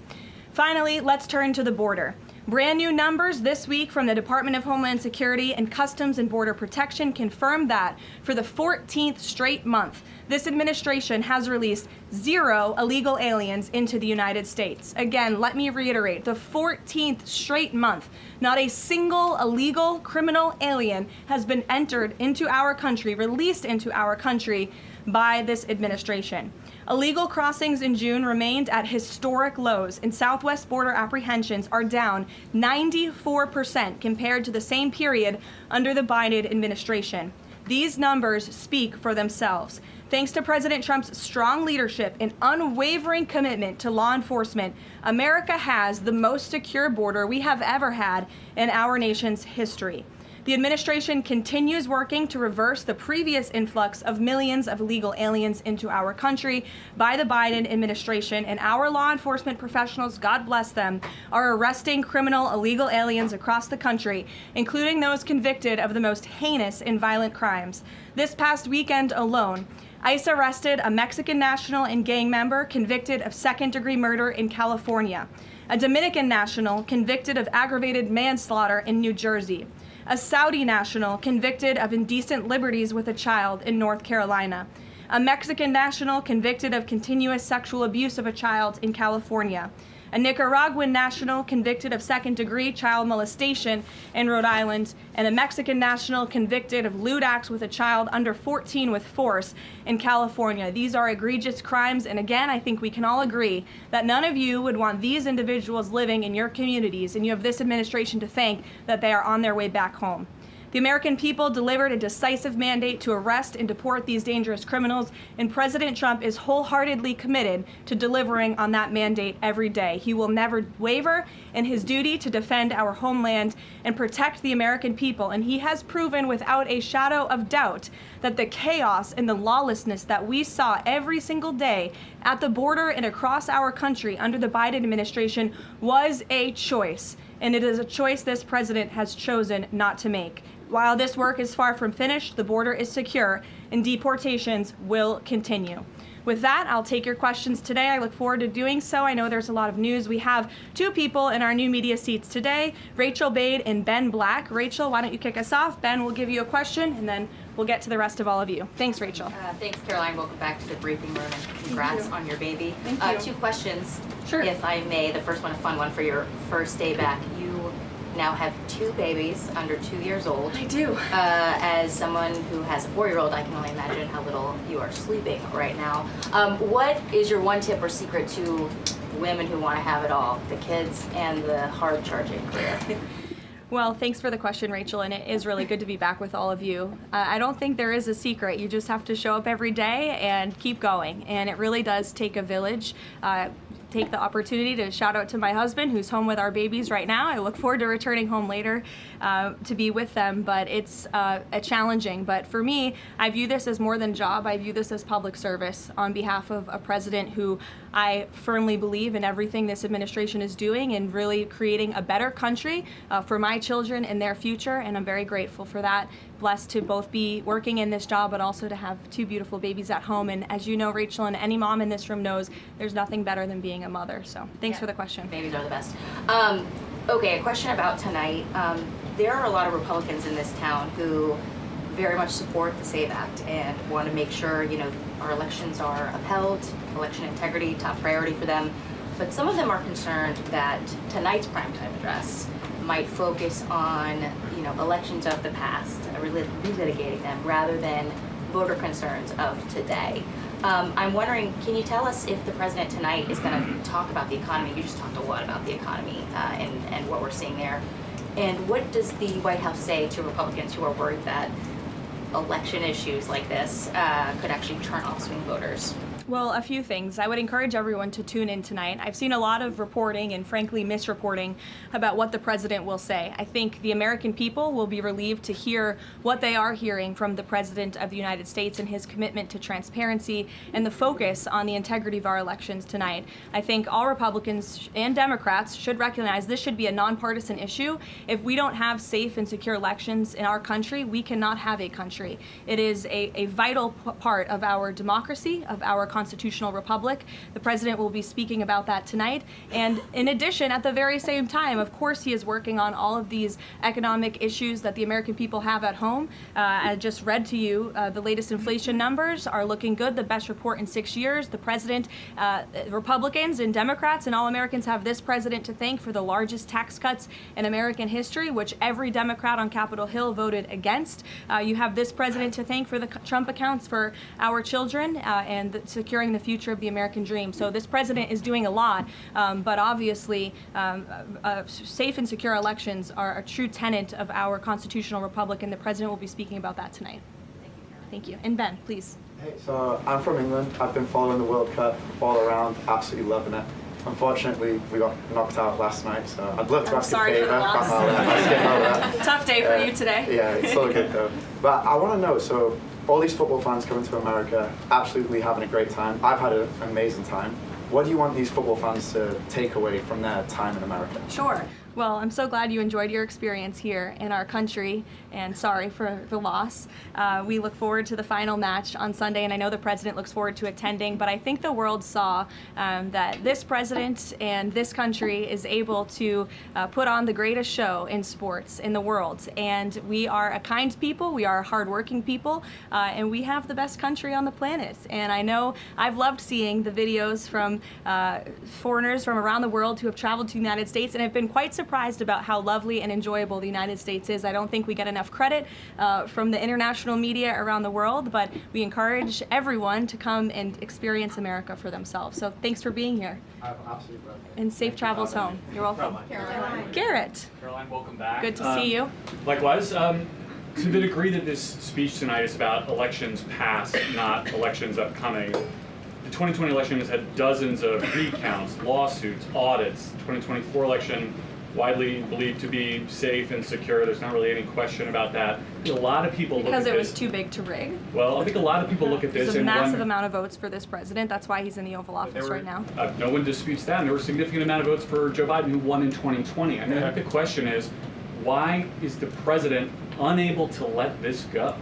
Finally, let's turn to the border. Brand new numbers this week from the Department of Homeland Security and Customs and Border Protection confirm that for the 14th straight month, this administration has released 0 illegal aliens into the United States. Again, let me reiterate, the 14th straight month, not a single illegal criminal alien has been entered into our country, released into our country by this administration. Illegal crossings in June remained at historic lows, and Southwest border apprehensions are down 94% compared to the same period under the Biden administration. These numbers speak for themselves. Thanks to President Trump's strong leadership and unwavering commitment to law enforcement, America has the most secure border we have ever had in our nation's history. The administration continues working to reverse the previous influx of millions of illegal aliens into our country by the Biden administration, and our law enforcement professionals, God bless them, are arresting criminal illegal aliens across the country, including those convicted of the most heinous and violent crimes. This past weekend alone, ICE arrested a Mexican national and gang member convicted of second-degree murder in California, a Dominican national convicted of aggravated manslaughter in New Jersey, a Saudi national convicted of indecent liberties with a child in North Carolina, a Mexican national convicted of continuous sexual abuse of a child in California, a Nicaraguan national convicted of second-degree child molestation in Rhode Island, and a Mexican national convicted of lewd acts with a child under 14 with force in California. These are egregious crimes, and again, I think we can all agree that none of you would want these individuals living in your communities, and you have this administration to thank that they are on their way back home. The American people delivered a decisive mandate to arrest and deport these dangerous criminals, and President Trump is wholeheartedly committed to delivering on that mandate every day. He will never waver in his duty to defend our homeland and protect the American people, and he has proven without a shadow of doubt that the chaos and the lawlessness that we saw every single day at the border and across our country under the Biden administration was a choice, and it is a choice this president has chosen not to make. While this work is far from finished, the border is secure, and deportations will continue. With that, I'll take your questions today. I look forward to doing so. I know there's a lot of news. We have 2 people in our new media seats today, Rachel Bade and Ben Black. Rachel, why don't you kick us off? Ben will give you a question, and then we'll get to the rest of all of you. Thanks, Rachel. Thanks, Caroline. Welcome back to the briefing room, and congrats on your baby. Thank you. 2 questions, Sure. if I may. The first one, a fun one for your first day back. You now have 2 babies under 2 years old. I do. As someone who has a 4-year-old, I can only imagine how little you are sleeping right now. What is your one tip or secret to women who want to have it all, the kids and the hard-charging career? Well, thanks for the question, Rachel, and it is really good to be back with all of you. I don't think there is a secret. You just have to show up every day and keep going, and it really does take a village. Take the opportunity to shout out to my husband, who's home with our babies right now. I look forward to returning home later to be with them, but it's challenging. But for me, I view this as more than a job. I view this as public service on behalf of a president who I firmly believe in everything this administration is doing and really creating a better country for my children and their future, and I'm very grateful for that. Blessed to both be working in this job, but also to have 2 beautiful babies at home. And as you know, Rachel, and any mom in this room knows, there's nothing better than being a mother. So thanks for the question. Babies are the best. Okay, a question about tonight. There are a lot of Republicans in this town who very much support the SAVE Act and want to make sure, our elections are upheld, election integrity, top priority for them. But some of them are concerned that tonight's primetime address might focus on, elections of the past, relitigating them rather than voter concerns of today. I'm wondering, can you tell us if the president tonight is going to talk about the economy? You just talked a lot about the economy and what we're seeing there. And what does the White House say to Republicans who are worried that election issues like this could actually turn off swing voters? Well, a few things. I would encourage everyone to tune in tonight. I've seen a lot of reporting and frankly misreporting about what the president will say. I think the American people will be relieved to hear what they are hearing from the president of the United States and his commitment to transparency and the focus on the integrity of our elections tonight. I think all Republicans and Democrats should recognize this should be a nonpartisan issue. If we don't have safe and secure elections in our country, we cannot have a country. It is a vital part of our democracy, of our constitutional republic. The president will be speaking about that tonight. And in addition, at the very same time, of course, he is working on all of these economic issues that the American people have at home. I just read to you the latest inflation numbers are looking good, the best report in 6 years. The president, Republicans and Democrats and all Americans have this president to thank for the largest tax cuts in American history, which every Democrat on Capitol Hill voted against. You have this president to thank for the Trump accounts for our children and securing the future of the American dream. So this president is doing a lot, but obviously safe and secure elections are a true tenet of our constitutional republic, and the president will be speaking about that tonight. Thank you. And Ben, please. Hey, so I'm from England. I've been following the World Cup all around, absolutely loving it. Unfortunately, we got knocked out last night, so I'd love to ask a favor. Tough day for you today. Yeah, it's all good though. But I want to know, so all these football fans coming to America, absolutely having a great time. I've had an amazing time. What do you want these football fans to take away from their time in America? Sure. Well, I'm so glad you enjoyed your experience here in our country, and sorry for the loss. We look forward to the final match on Sunday, and I know the president looks forward to attending, but I think the world saw that this president and this country is able to put on the greatest show in sports in the world. And we are a kind people, we are a hardworking people, and we have the best country on the planet. And I know I've loved seeing the videos from foreigners from around the world who have traveled to the United States and have been quite surprised about how lovely and enjoyable the United States is. I don't think we get enough credit from the international media around the world, but we encourage everyone to come and experience America for themselves. So thanks for being here. Absolutely. And safe travels home. You're welcome. Caroline. Garrett. Caroline, welcome back. Good to see you. Likewise. To the degree that this speech tonight is about elections past, not elections upcoming, the 2020 election has had dozens of recounts, lawsuits, audits. The 2024 election widely believed to be safe and secure. There's not really any question about that. A lot of people look at this. Because it was too big to rig. Well, I think a lot of people look at this There's a and massive wonder, amount of votes for this president. That's why he's in the Oval Office right now. No one disputes that. And there were a significant amount of votes for Joe Biden, who won in 2020. I think the question is, why is the president unable to let this go?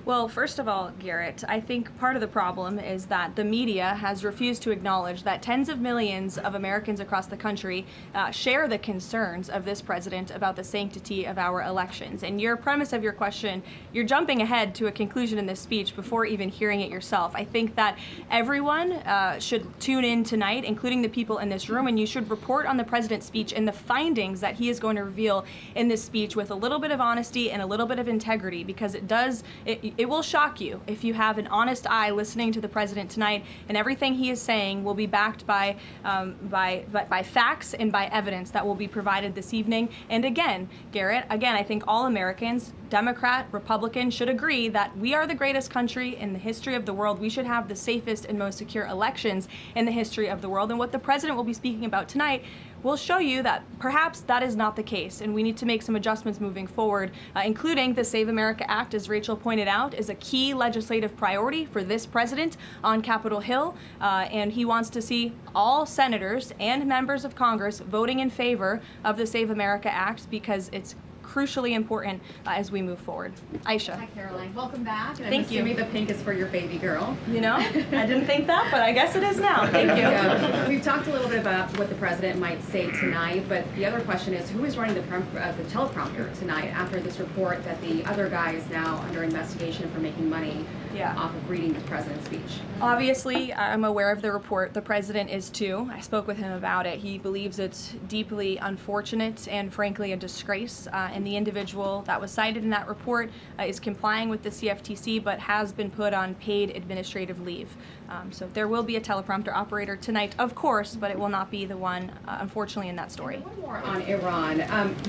Well, first of all, Garrett, I think part of the problem is that the media has refused to acknowledge that tens of millions of Americans across the country share the concerns of this president about the sanctity of our elections. And your premise of your question, you're jumping ahead to a conclusion in this speech before even hearing it yourself. I think that everyone should tune in tonight, including the people in this room, and you should report on the president's speech and the findings that he is going to reveal in this speech with a little bit of honesty and a little bit of integrity, because it will shock you if you have an honest eye listening to the president tonight, and everything he is saying will be backed by facts and by evidence that will be provided this evening. And again, Garrett, I think all Americans, Democrat, Republican, should agree that we are the greatest country in the history of the world. We should have the safest and most secure elections in the history of the world. And what the president will be speaking about tonight will show you that perhaps that is not the case, and we need to make some adjustments moving forward, including the Save America Act, as Rachel pointed out, is a key legislative priority for this president on Capitol Hill, and he wants to see all senators and members of Congress voting in favor of the Save America Act, because it's crucially important as we move forward. Aisha. Hi, Caroline. Welcome back. And Thank you. I'm assuming the pink is for your baby girl. You know, I didn't think that, but I guess it is now. Thank you. We've talked a little bit about what the president might say tonight, but the other question is, who is running the teleprompter tonight after this report that the other guy is now under investigation for making money off of reading the president's speech? Obviously, I'm aware of the report. The president is too. I spoke with him about it. He believes it's deeply unfortunate and frankly a disgrace. And the individual that was cited in that report is complying with the CFTC, but has been put on paid administrative leave. So there will be a teleprompter operator tonight, of course, but it will not be the one, unfortunately, in that story. One more on Iran.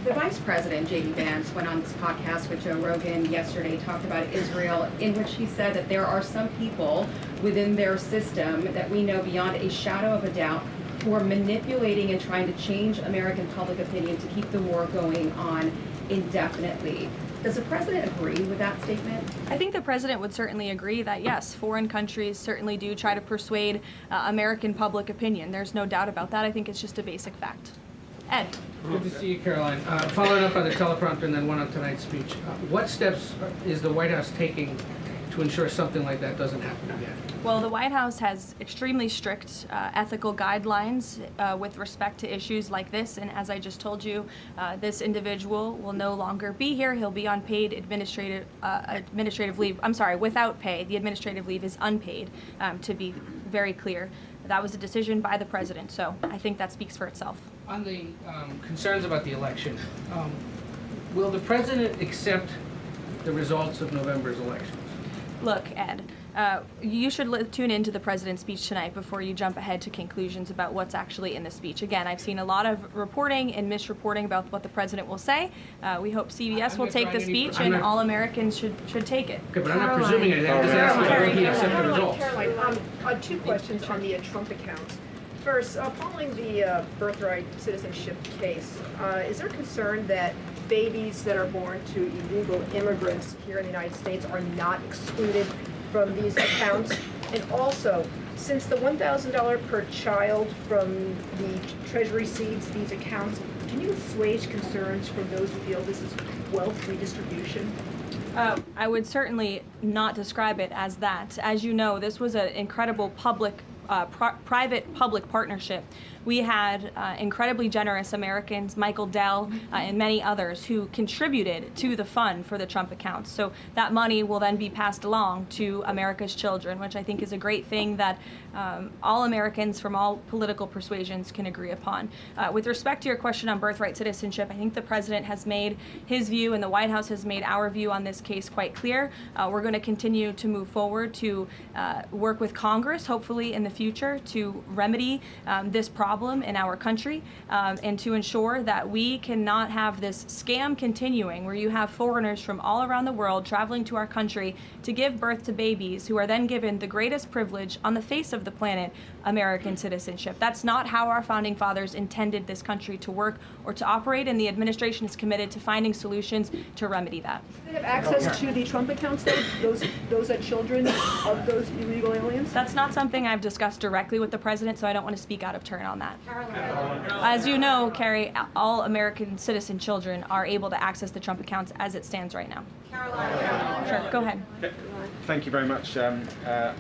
The Vice President, J.D. Vance, went on this podcast with Joe Rogan yesterday, talked about Israel, in which he said that there are some people within their system that we know beyond a shadow of a doubt who are manipulating and trying to change American public opinion to keep the war going on indefinitely. Does the president agree with that statement? I think the president would certainly agree that, yes, foreign countries certainly do try to persuade American public opinion. There's no doubt about that. I think it's just a basic fact. Ed. Good to see you, Caroline. Following up on the teleprompter and then one on tonight's speech, what steps is the White House taking to ensure something like that doesn't happen again? Well, the White House has extremely strict ethical guidelines with respect to issues like this, and as I just told you, this individual will no longer be here. He'll be on paid administrative leave. I'm sorry, without pay. The administrative leave is unpaid, to be very clear. That was a decision by the president, so I think that speaks for itself. On the concerns about the election, will the president accept the results of November's elections? Look, Ed, you should tune into the president's speech tonight before you jump ahead to conclusions about what's actually in the speech. Again, I've seen a lot of reporting and misreporting about what the president will say. We hope CBS will take the speech, and all Americans should take it. Okay, but I'm not presuming anything. I'm just asking will he accept the results? Caroline, two questions on the Trump account. First, following the birthright citizenship case, is there concern that babies that are born to illegal immigrants here in the United States are not excluded from these accounts? And also, since the $1,000 per child from the Treasury seeds these accounts, can you assuage concerns from those who feel this is wealth redistribution? I would certainly not describe it as that. As you know, this was an incredible private-public partnership. We had incredibly generous Americans, Michael Dell, and many others who contributed to the fund for the Trump accounts. So that money will then be passed along to America's children, which I think is a great thing that all Americans from all political persuasions can agree upon. With respect to your question on birthright citizenship, I think the president has made his view and the White House has made our view on this case quite clear. We're going to continue to move forward to work with Congress, hopefully in the future, to remedy this problem in our country and to ensure that we cannot have this scam continuing where you have foreigners from all around the world traveling to our country to give birth to babies who are then given the greatest privilege on the face of the planet, American citizenship. That's not how our founding fathers intended this country to work or to operate, and the administration is committed to finding solutions to remedy that. Do they have access to the Trump accounts, though? Those are children of those illegal aliens? That's not something I've discussed directly with the president, so I don't want to speak out of turn on that. As you know, Carrie, all American citizen children are able to access the Trump accounts as it stands right now. Sure, go ahead. Thank you very much.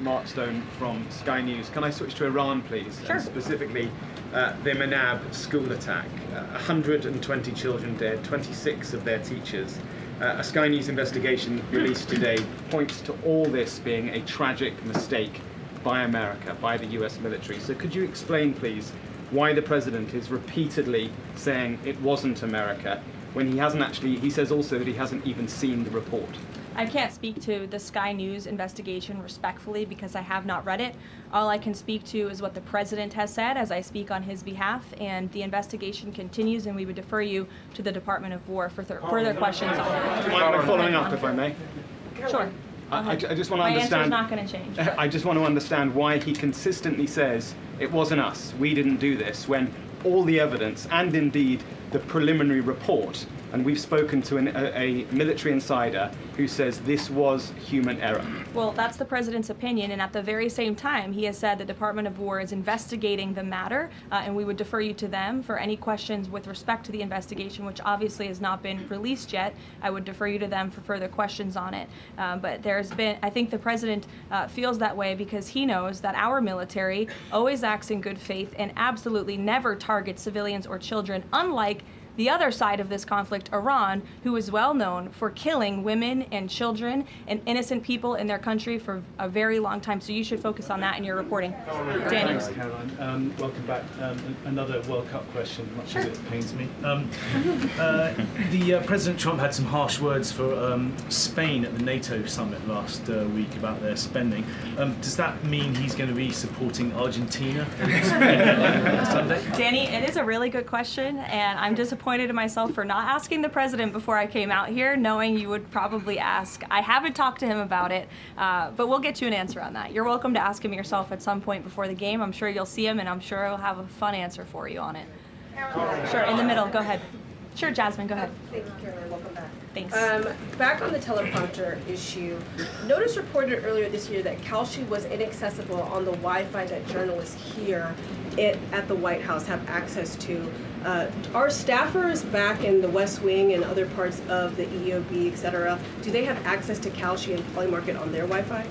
Mark Stone from Sky News. Can I switch to Iran, please? Sure. And specifically, the Manab school attack. 120 children dead, 26 of their teachers. A Sky News investigation released today points to all this being a tragic mistake by America, by the US military. So could you explain, please, why the president is repeatedly saying it wasn't America when he hasn't actually, he says also that he hasn't even seen the report? I can't speak to the Sky News investigation respectfully because I have not read it. All I can speak to is what the president has said as I speak on his behalf, and the investigation continues, and we would defer you to the Department of War for further questions on it. Do you mind following up, if I may? Sure. I just want to My understand. answer's not going to change. I just want to understand why he consistently says it wasn't us, we didn't do this, when all the evidence and indeed the preliminary report, and we've spoken to a military insider who says this was human error. Well, that's the president's opinion, and at the very same time, he has said the Department of War is investigating the matter, and we would defer you to them for any questions with respect to the investigation, which obviously has not been released yet. I would defer you to them for further questions on it. But there's been, I think the president feels that way because he knows that our military always acts in good faith and absolutely never targets civilians or children, unlike the other side of this conflict, Iran, who is well known for killing women and children and innocent people in their country for a very long time. So you should focus on that in your reporting. Danny. Thanks, Caroline. Welcome back. Another World Cup question, much as it pains me. President Trump had some harsh words for Spain at the NATO summit last week about their spending. Does that mean he's going to be supporting Argentina Sunday? Danny, it is a really good question, and I'm disappointed disappointed in myself for not asking the president before I came out here, knowing you would probably ask. I haven't talked to him about it, but we'll get you an answer on that. You're welcome to ask him yourself at some point before the game. I'm sure you'll see him, and I'm sure he'll have a fun answer for you on it. Sure, in the middle, go ahead. Sure, Jasmine, go ahead. Thank you, Caroline. Welcome back. Thanks. Back on the teleprompter issue, Notice reported earlier this year that Kalshi was inaccessible on the Wi-Fi that journalists here at the White House have access to. Are staffers back in the West Wing and other parts of the EOB, et cetera, do they have access to Kalshi and Polymarket on their Wi-Fi?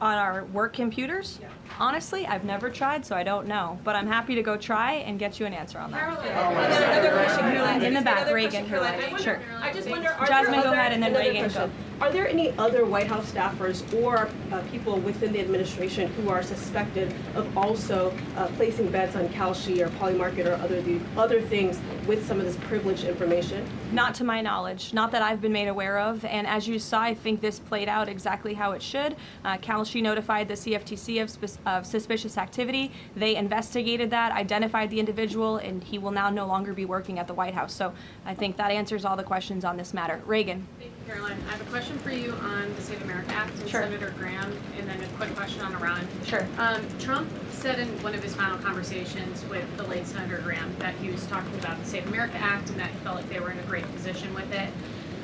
On our work computers? Yeah. Honestly, I've never tried, so I don't know. But I'm happy to go try and get you an answer on that. Another question, Caroline. In the back, Reagan. Sure. I just wonder, Jasmine, go ahead, and then Reagan, go. Are there any other White House staffers or people within the administration who are suspected of also placing bets on Kalshi or Polymarket or other things with some of this privileged information? Not to my knowledge. Not that I've been made aware of. And as you saw, I think this played out exactly how it should. Kalshi notified the CFTC of suspicious activity. They investigated that, identified the individual, and he will now no longer be working at the White House. So I think that answers all the questions on this matter. Reagan. Thank you, Caroline. I have a question for you on the Save America Act and Sure. Senator Graham, and then a quick question on Iran. Sure. Trump said in one of his final conversations with the late Senator Graham that he was talking about the Save America Act and that he felt like they were in a great position with it.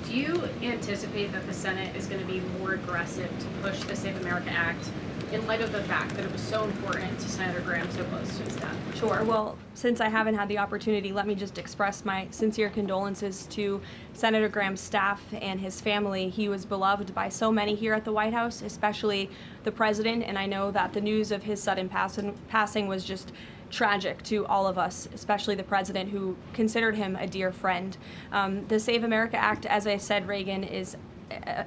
Do you anticipate that the Senate is going to be more aggressive to push the Save America Act in light of the fact that it was so important to Senator Graham so close to his death? Sure. Well, since I haven't had the opportunity, let me just express my sincere condolences to Senator Graham's staff and his family. He was beloved by so many here at the White House, especially the president, and I know that the news of his sudden passing was just tragic to all of us, especially the president, who considered him a dear friend. The Save America Act, as I said, Reagan, is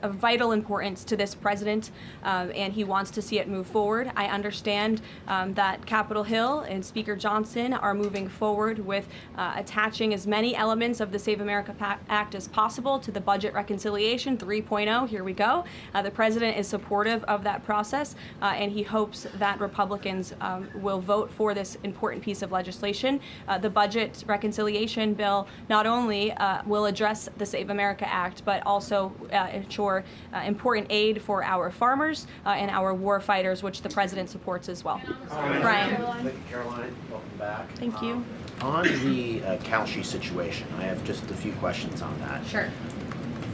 of vital importance to this president, and he wants to see it move forward. I understand that Capitol Hill and Speaker Johnson are moving forward with attaching as many elements of the Save America Act as possible to the Budget Reconciliation 3.0. Here we go. The president is supportive of that process, and he hopes that Republicans will vote for this important piece of legislation. The Budget Reconciliation bill not only will address the Save America Act, but also ensure important aid for our farmers and our war fighters, which the president supports as well. Brian. Thank you, Caroline. Welcome back. Thank you. On the Kalshi situation, I have just a few questions on that. Sure.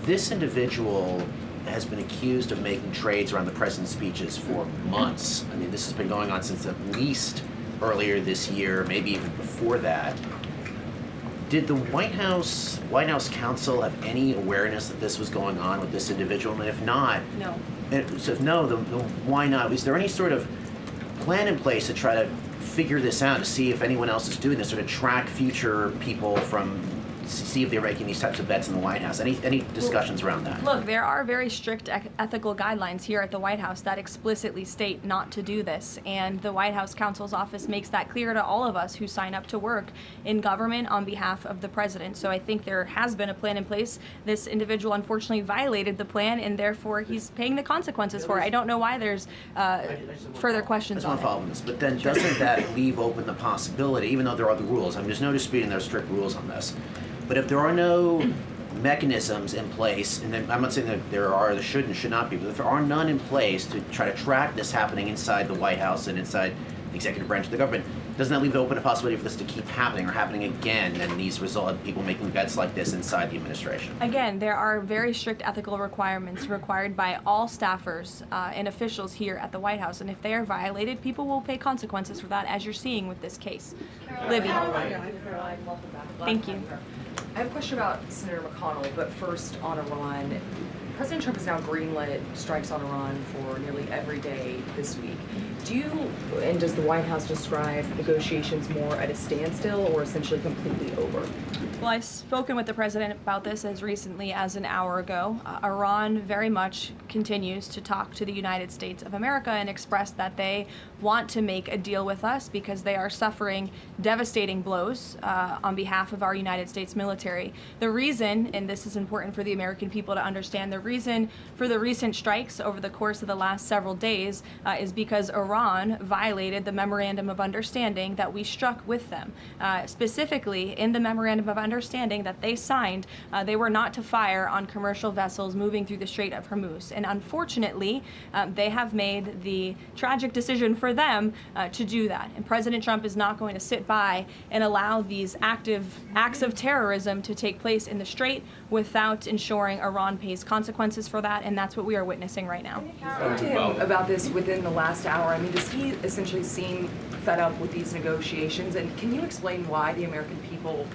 This individual has been accused of making trades around the president's speeches for months. I mean, this has been going on since at least earlier this year, maybe even before that. Did the White House counsel have any awareness that this was going on with this individual? And if not, no. So if no, then why not? Is there any sort of plan in place to try to figure this out, to see if anyone else is doing this, or to track future people from, see if they're making these types of bets in the White House? Any discussions around that? Look, there are very strict ethical guidelines here at the White House that explicitly state not to do this, and the White House counsel's office makes that clear to all of us who sign up to work in government on behalf of the president. So I think there has been a plan in place. This individual unfortunately violated the plan, and therefore he's paying the consequences for it. I don't know why there's further questions on it. I just want to follow on this, but then doesn't that leave open the possibility, even though there are the rules, I mean, there's no disputing there are strict rules on this, but if there are no mechanisms in place, and then I'm not saying that there are, there should and should not be, but if there are none in place to try to track this happening inside the White House and inside the executive branch of the government, doesn't that leave open a possibility for this to keep happening or happening again, and these result people making bets like this inside the administration? Again, there are very strict ethical requirements required by all staffers and officials here at the White House, and if they are violated, people will pay consequences for that, as you're seeing with this case. Libby. Thank you. I have a question about Senator McConnell, but first on Iran. President Trump has now greenlit strikes on Iran for nearly every day this week. Do you, and does the White House describe negotiations more at a standstill or essentially completely over? Well, I've spoken with the president about this as recently as an hour ago. Iran very much continues to talk to the United States of America and express that they want to make a deal with us because they are suffering devastating blows on behalf of our United States military. The reason, and this is important for the American people to understand, the reason for the recent strikes over the course of the last several days is because Iran violated the Memorandum of Understanding that we struck with them. Specifically, in the Memorandum of Understanding that they signed, they were not to fire on commercial vessels moving through the Strait of Hormuz. And unfortunately, they have made the tragic decision for them to do that. And President Trump is not going to sit by and allow these active acts of terrorism to take place in the Strait without ensuring Iran pays consequences for that, and that's what we are witnessing right now. Spoke to him about this within the last hour. I mean, does he essentially seem fed up with these negotiations? And can you explain why the American people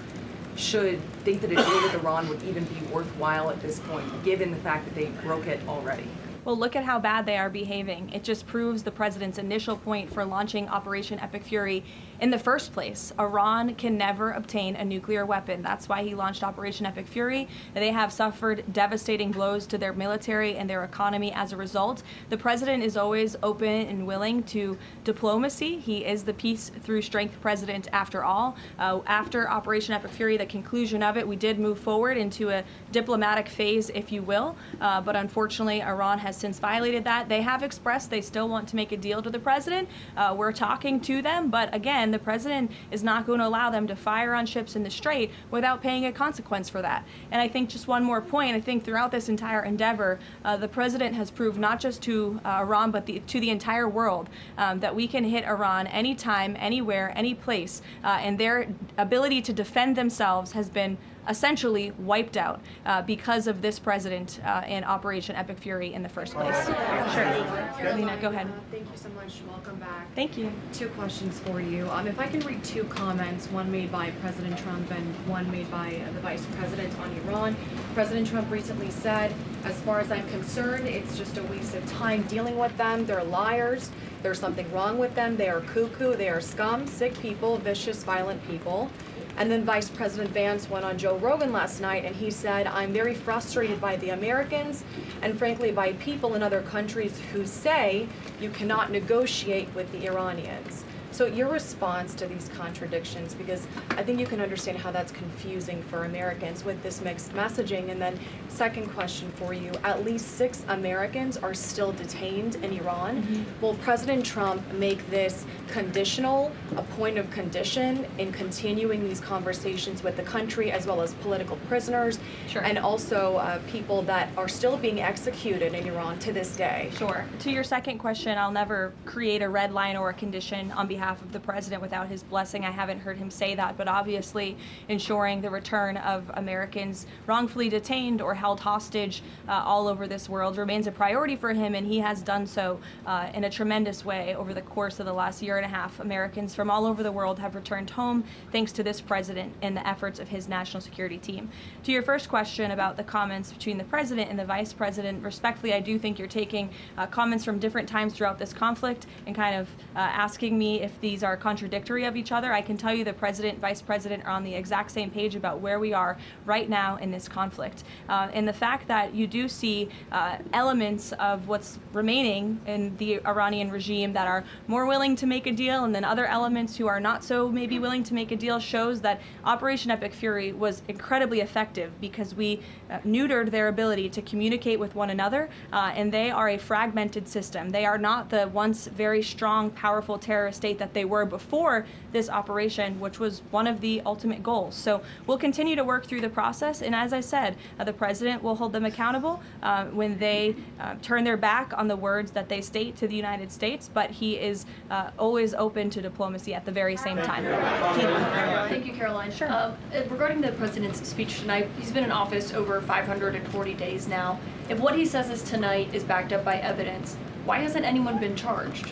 should think that a deal with Iran would even be worthwhile at this point, given the fact that they broke it already? Well, look at how bad they are behaving. It just proves the president's initial point for launching Operation Epic Fury in the first place. Iran can never obtain a nuclear weapon. That's why he launched Operation Epic Fury. They have suffered devastating blows to their military and their economy as a result. The president is always open and willing to diplomacy. He is the peace through strength president after all. After Operation Epic Fury, the conclusion of it, we did move forward into a diplomatic phase, if you will. But unfortunately, Iran has since violated that. They have expressed they still want to make a deal to the president. We're talking to them, but again, the president is not going to allow them to fire on ships in the Strait without paying a consequence for that. And I think just one more point, I think throughout this entire endeavor, the president has proved not just to Iran, but to the entire world that we can hit Iran anytime, anywhere, any place, and their ability to defend themselves has been essentially wiped out because of this president and Operation Epic Fury in the first place. Sure. Lena, go ahead. Thank you so much. Welcome back. Thank you. 2 questions for you. If I can read 2 comments, one made by President Trump and one made by the Vice President on Iran. President Trump recently said, as far as I'm concerned, it's just a waste of time dealing with them. They're liars. There's something wrong with them. They are cuckoo. They are scum, sick people, vicious, violent people. And then Vice President Vance went on Joe Rogan last night and he said, I'm very frustrated by the Americans and frankly by people in other countries who say you cannot negotiate with the Iranians. So your response to these contradictions, because I think you can understand how that's confusing for Americans with this mixed messaging. And then second question for you, at least 6 Americans are still detained in Iran. Mm-hmm. Will President Trump make this conditional, a point of condition in continuing these conversations with the country as well as political prisoners and also people that are still being executed in Iran to this day? Sure. To your second question, I'll never create a red line or a condition on behalf of the president without his blessing. I haven't heard him say that, but obviously ensuring the return of Americans wrongfully detained or held hostage all over this world remains a priority for him, and he has done so in a tremendous way over the course of the last year and a half. Americans from all over the world have returned home thanks to this president and the efforts of his national security team. To your first question about the comments between the president and the vice president, respectfully, I do think you're taking comments from different times throughout this conflict and kind of asking me if these are contradictory of each other. I can tell you the president, vice president are on the exact same page about where we are right now in this conflict. And the fact that you do see elements of what's remaining in the Iranian regime that are more willing to make a deal, and then other elements who are not so maybe willing to make a deal, shows that Operation Epic Fury was incredibly effective because we neutered their ability to communicate with one another, and they are a fragmented system. They are not the once very strong, powerful terrorist state that they were before this operation, which was one of the ultimate goals. So we'll continue to work through the process, and as I said, the president will hold them accountable when they turn their back on the words that they state to the United States, but he is always open to diplomacy at the very same time. Thank you, Caroline. Sure. Regarding the president's speech tonight, he's been in office over 540 days now. If what he says is tonight is backed up by evidence, why hasn't anyone been charged?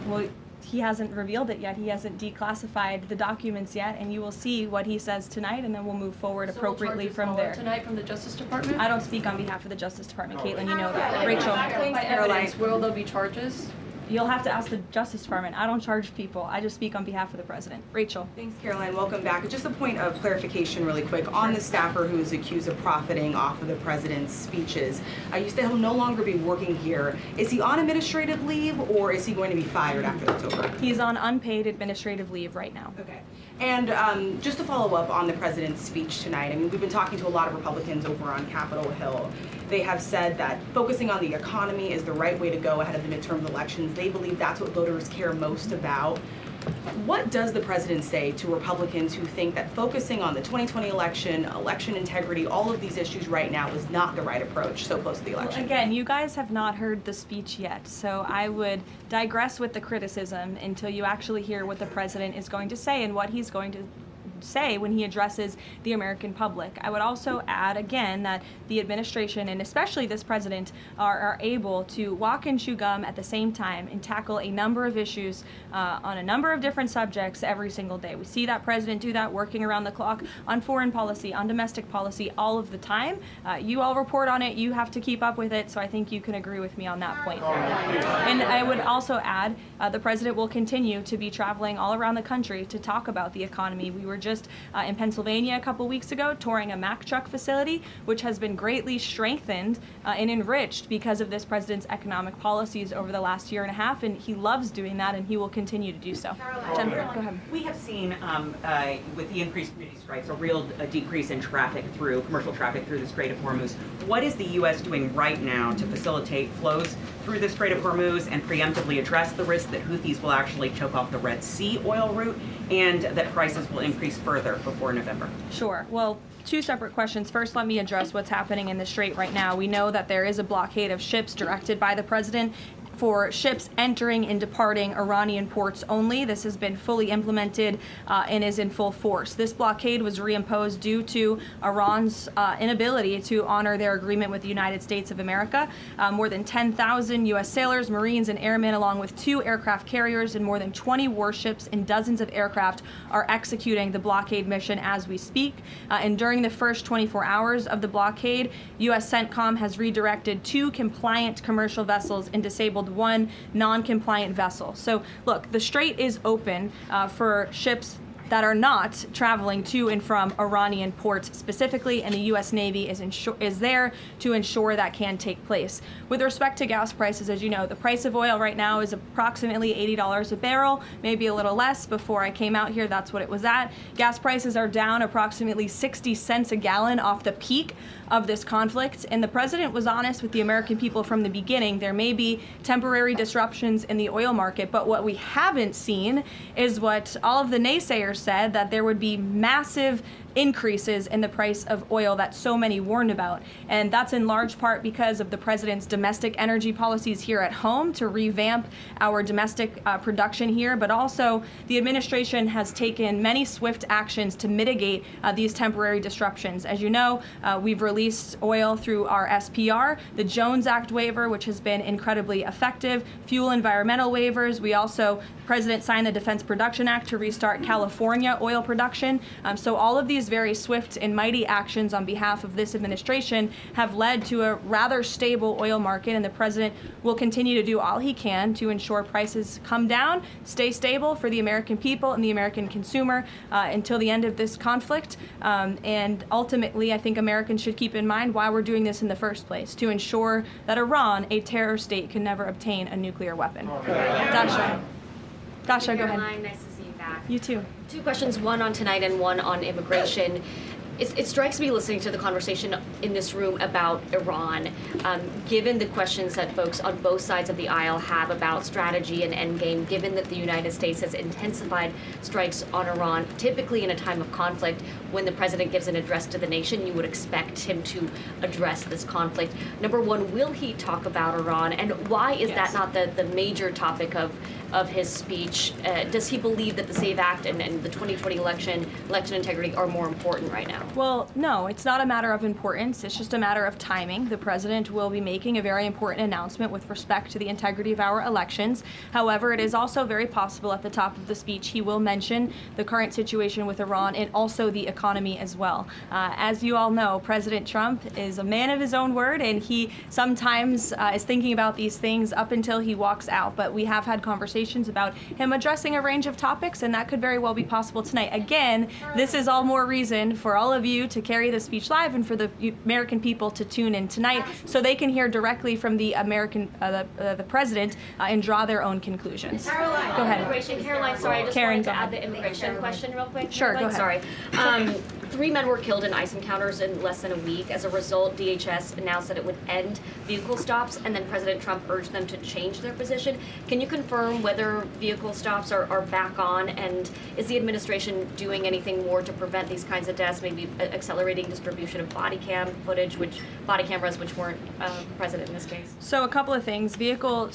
Well, he hasn't revealed it yet. He hasn't declassified the documents yet, and you will see what he says tonight, and then we'll move forward appropriately from there. Tonight from the Justice Department? I don't speak on behalf of the Justice Department, Caitlin, you know that. Rachel. By evidence, will there be charges? You'll have to ask the Justice Department. I don't charge people. I just speak on behalf of the president. Rachel. Thanks, Caroline. Welcome back. Just a point of clarification really quick. On the staffer who is accused of profiting off of the president's speeches, you said he'll no longer be working here. Is he on administrative leave or is he going to be fired after that's over? He's on unpaid administrative leave right now. Okay. And just to follow up on the president's speech tonight, I mean, we've been talking to a lot of Republicans over on Capitol Hill. They have said that focusing on the economy is the right way to go ahead of the midterm elections. They believe that's what voters care most about. What does the president say to Republicans who think that focusing on the 2020 election, election integrity, all of these issues right now is not the right approach so close to the election? Well, again, you guys have not heard the speech yet, so I would digress with the criticism until you actually hear what the president is going to say and what he's going to say when he addresses the American public. I would also add again that the administration and especially this president are able to walk and chew gum at the same time and tackle a number of issues on a number of different subjects every single day. We see that president do that working around the clock on foreign policy, on domestic policy, all of the time. You all report on it, you have to keep up with it, so I think you can agree with me on that point. And I would also add the president will continue to be traveling all around the country to talk about the economy. We were just in Pennsylvania a couple weeks ago touring a Mack truck facility, which has been greatly strengthened and enriched because of this president's economic policies over the last year and a half, and he loves doing that and he will continue to do so. Jennifer, go ahead. We have seen with the increased community strikes a real decrease in traffic through commercial traffic through the Strait of Hormuz. What is the U.S. doing right now to facilitate flows through the Strait of Hormuz and preemptively address the risk that Houthis will actually choke off the Red Sea oil route and that prices will increase further before November? Sure. Well, two separate questions. First, let me address what's happening in the Strait right now. We know that there is a blockade of ships directed by the president for ships entering and departing Iranian ports only. This has been fully implemented and is in full force. This blockade was reimposed due to Iran's inability to honor their agreement with the United States of America. More than 10,000 U.S. sailors, Marines, and airmen, along with 2 aircraft carriers and more than 20 warships and dozens of aircraft are executing the blockade mission as we speak. And during the first 24 hours of the blockade, U.S. CENTCOM has redirected 2 compliant commercial vessels and disabled 1 non-compliant vessel. So look, the Strait is open for ships that are not traveling to and from Iranian ports specifically, and the U.S. Navy is there to ensure that can take place. With respect to gas prices, as you know, the price of oil right now is approximately $80 a barrel, maybe a little less. Before I came out here, that's what it was at. Gas prices are down approximately 60 cents a gallon off the peak of this conflict, and the president was honest with the American people from the beginning. There may be temporary disruptions in the oil market, but what we haven't seen is what all of the naysayers said, that there would be massive increases in the price of oil that so many warned about. And that's in large part because of the president's domestic energy policies here at home to revamp our domestic production here, but also the administration has taken many swift actions to mitigate these temporary disruptions. As you know, we've released oil through our SPR, the Jones Act waiver, which has been incredibly effective, fuel environmental waivers. We also, the president signed the Defense Production Act to restart California oil production. So all of these very swift and mighty actions on behalf of this administration have led to a rather stable oil market, and the president will continue to do all he can to ensure prices come down, stay stable for the American people and the American consumer until the end of this conflict. And ultimately, I think Americans should keep in mind why we're doing this in the first place, to ensure that Iran, a terror state, can never obtain a nuclear weapon. Dasha, go ahead. Nice to see you back. You too. 2 questions, one on tonight and one on immigration. It strikes me listening to the conversation in this room about Iran, given the questions that folks on both sides of the aisle have about strategy and endgame, given that the United States has intensified strikes on Iran, typically in a time of conflict, when the president gives an address to the nation, you would expect him to address this conflict. Number one, will he talk about Iran, and why is that not the major topic of of his speech. Does he believe that the SAVE Act and the 2020 election integrity are more important right now? Well, no, it's not a matter of importance. It's just a matter of timing. The president will be making a very important announcement with respect to the integrity of our elections. However, it is also very possible at the top of the speech he will mention the current situation with Iran and also the economy as well. As you all know, President Trump is a man of his own word, and he sometimes is thinking about these things up until he walks out. But we have had conversations about him addressing a range of topics, and that could very well be possible tonight. Again, this is all more reason for all of you to carry the speech live and for the American people to tune in tonight so they can hear directly from the the president and draw their own conclusions. Caroline, go ahead. Immigration. Caroline, sorry, I just wanted to add the immigration question real quick. Sure, go ahead. Sorry. 3 men were killed in ICE encounters in less than a week. As a result, DHS announced that it would end vehicle stops, and then President Trump urged them to change their position. Can you confirm whether vehicle stops are back on, and is the administration doing anything more to prevent these kinds of deaths, maybe accelerating distribution of body cameras, which weren't present in this case? So a couple of things. Vehicle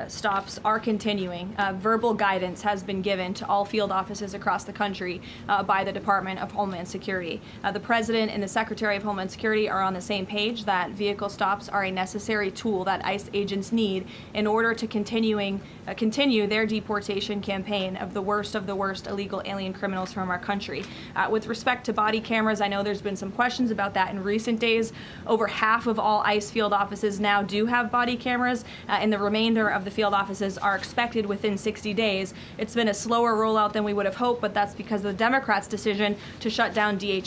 stops are continuing. Verbal guidance has been given to all field offices across the country by the Department of Homeland Security. The President and the Secretary of Homeland Security are on the same page that vehicle stops are a necessary tool that ICE agents need in order to continue their deportation campaign of the worst illegal alien criminals from our country. With respect to body cameras, I know there's been some questions about that in recent days. Over half of all ICE field offices now do have body cameras, and the remainder of the field offices are expected within 60 days. It's been a slower rollout than we would have hoped, but that's because of the Democrats' decision to shut down DHS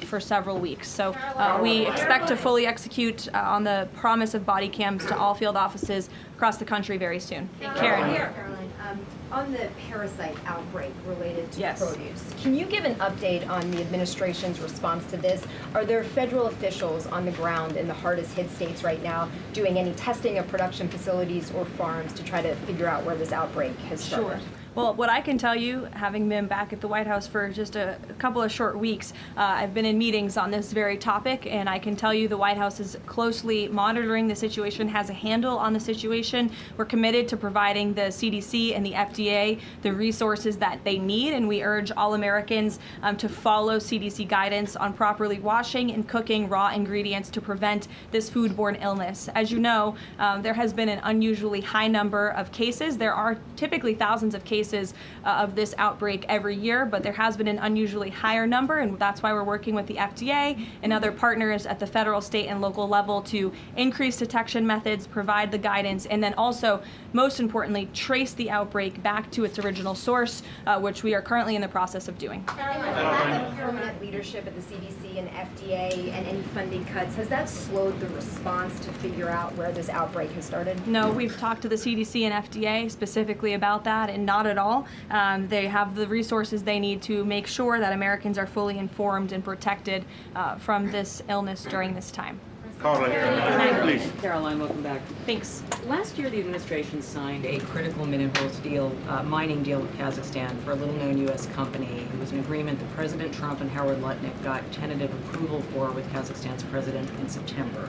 for several weeks. So we expect to fully execute on the promise of body cams to all field offices across the country very soon. Karen. Caroline, on the parasite outbreak related to produce, can you give an update on the administration's response to this? Are there federal officials on the ground in the hardest hit states right now doing any testing of production facilities or farms to try to figure out where this outbreak has started? Sure. Well, what I can tell you, having been back at the White House for just a couple of short weeks, I've been in meetings on this very topic, and I can tell you the White House is closely monitoring the situation, has a handle on the situation. We're committed to providing the CDC and the FDA the resources that they need, and we urge all Americans to follow CDC guidance on properly washing and cooking raw ingredients to prevent this foodborne illness. As you know, there has been an unusually high number of cases. There are typically thousands of cases of this outbreak every year, but there has been an unusually higher number, and that's why we're working with the FDA and other partners at the federal, state, and local level to increase detection methods, provide the guidance, and then also, most importantly, trace the outbreak back to its original source, which we are currently in the process of doing. Lack of permanent leadership at the CDC and FDA and any funding cuts, has that slowed the response to figure out where this outbreak has started? No, we've talked to the CDC and FDA specifically about that, and not at all. They have the resources they need to make sure that Americans are fully informed and protected from this illness during this time. Caroline, please. Caroline, welcome back. Thanks. Last year, the administration signed a critical minerals deal, mining deal with Kazakhstan for a little-known U.S. company. It was an agreement that President Trump and Howard Lutnick got tentative approval for with Kazakhstan's president in September.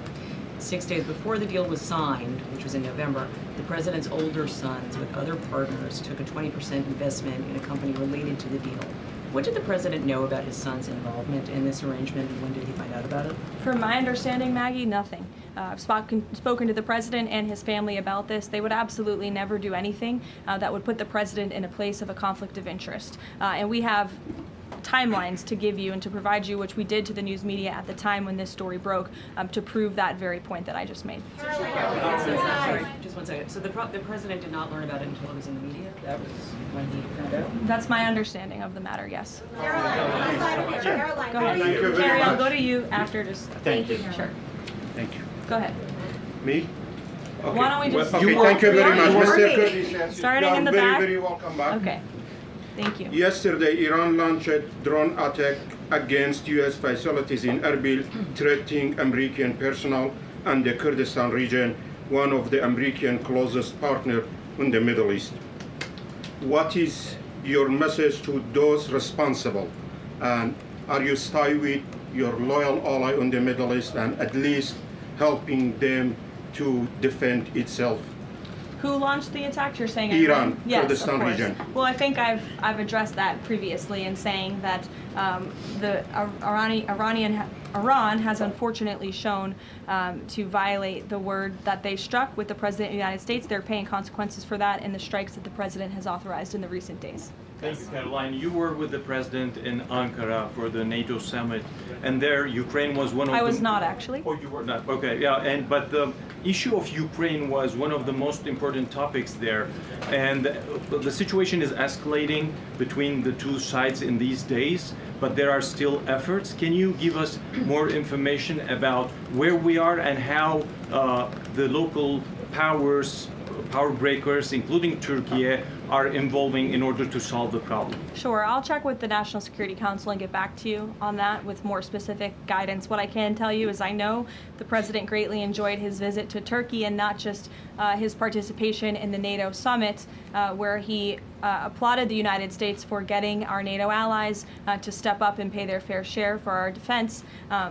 6 days before the deal was signed, which was in November, the president's older sons with other partners took a 20% investment in a company related to the deal. What did the president know about his son's involvement in this arrangement, and when did he find out about it? From my understanding, Maggie, nothing. I've spoken to the president and his family about this. They would absolutely never do anything that would put the president in a place of a conflict of interest. And we have timelines to give you and to provide you, which we did to the news media at the time when this story broke, to prove that very point that I just made. Sorry, just 1 second. So the president did not learn about it until it was in the media? That was when he found out? That's my understanding of the matter, yes. Caroline, Caroline, go ahead. Thank you very Carrie, I'll much. go to you after. Just Thank you. Sure. Thank you. Go ahead. Me? Okay. Why don't we just... Okay, thank you very much, Mr. Curtis. Starting in the very, back. very welcome back. Okay. Thank you. Yesterday, Iran launched a drone attack against U.S. facilities in Erbil, threatening American personnel and the Kurdistan region, one of the American closest partners in the Middle East. What is your message to those responsible? And are you staying with your loyal ally in the Middle East and at least helping them to defend itself? Who launched the attack? You're saying Iran, Yes, Kurdistan of course. region. Well, I think I've addressed that previously in saying that Iran has unfortunately shown to violate the word that they struck with the President of the United States. They're paying consequences for that in the strikes that the President has authorized in the recent days. Thank you, Caroline. You were with the President in Ankara for the NATO summit, and there Ukraine was one of I was not actually. Oh, you were not. Okay, yeah, but the issue of Ukraine was one of the most important topics there, and the situation is escalating between the two sides in these days, but there are still efforts. Can you give us more information about where we are and how the local power breakers, including Turkey, are involving in order to solve the problem? Sure, I'll check with the National Security Council and get back to you on that with more specific guidance. What I can tell you is I know the President greatly enjoyed his visit to Turkey and not just his participation in the NATO summit, where he applauded the United States for getting our NATO allies to step up and pay their fair share for our defense,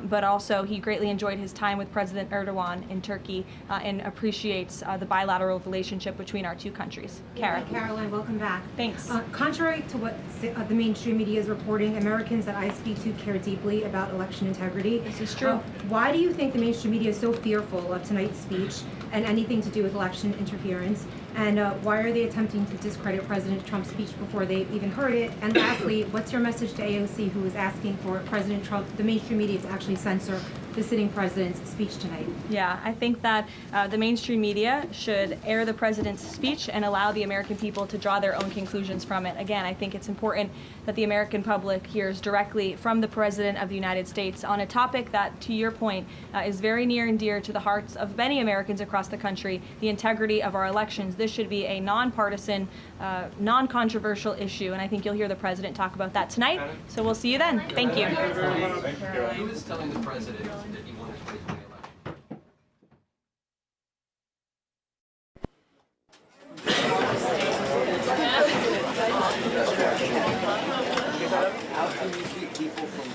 but also he greatly enjoyed his time with President Erdogan in Turkey and appreciates the bilateral relationship between our two countries. Kara. Caroline, welcome back. Thanks. Contrary to what the mainstream media is reporting, Americans that I speak to care deeply about election integrity. This is true. Why do you think the mainstream media is so fearful of tonight's speech and anything to do with election interference? And why are they attempting to discredit President Trump's speech before they've even heard it? And lastly, what's your message to AOC, who is asking for President Trump, the mainstream media, to actually censor the sitting president's speech tonight? Yeah, I think that the mainstream media should air the president's speech and allow the American people to draw their own conclusions from it. Again, I think it's important that the American public hears directly from the President of the United States on a topic that, to your point, is very near and dear to the hearts of many Americans across the country, the integrity of our elections. This should be a nonpartisan, non-controversial issue, and I think you'll hear the President talk about that tonight. So we'll see you then. Thank you. Who is telling the President that he won the 2020 election? How can you keep people from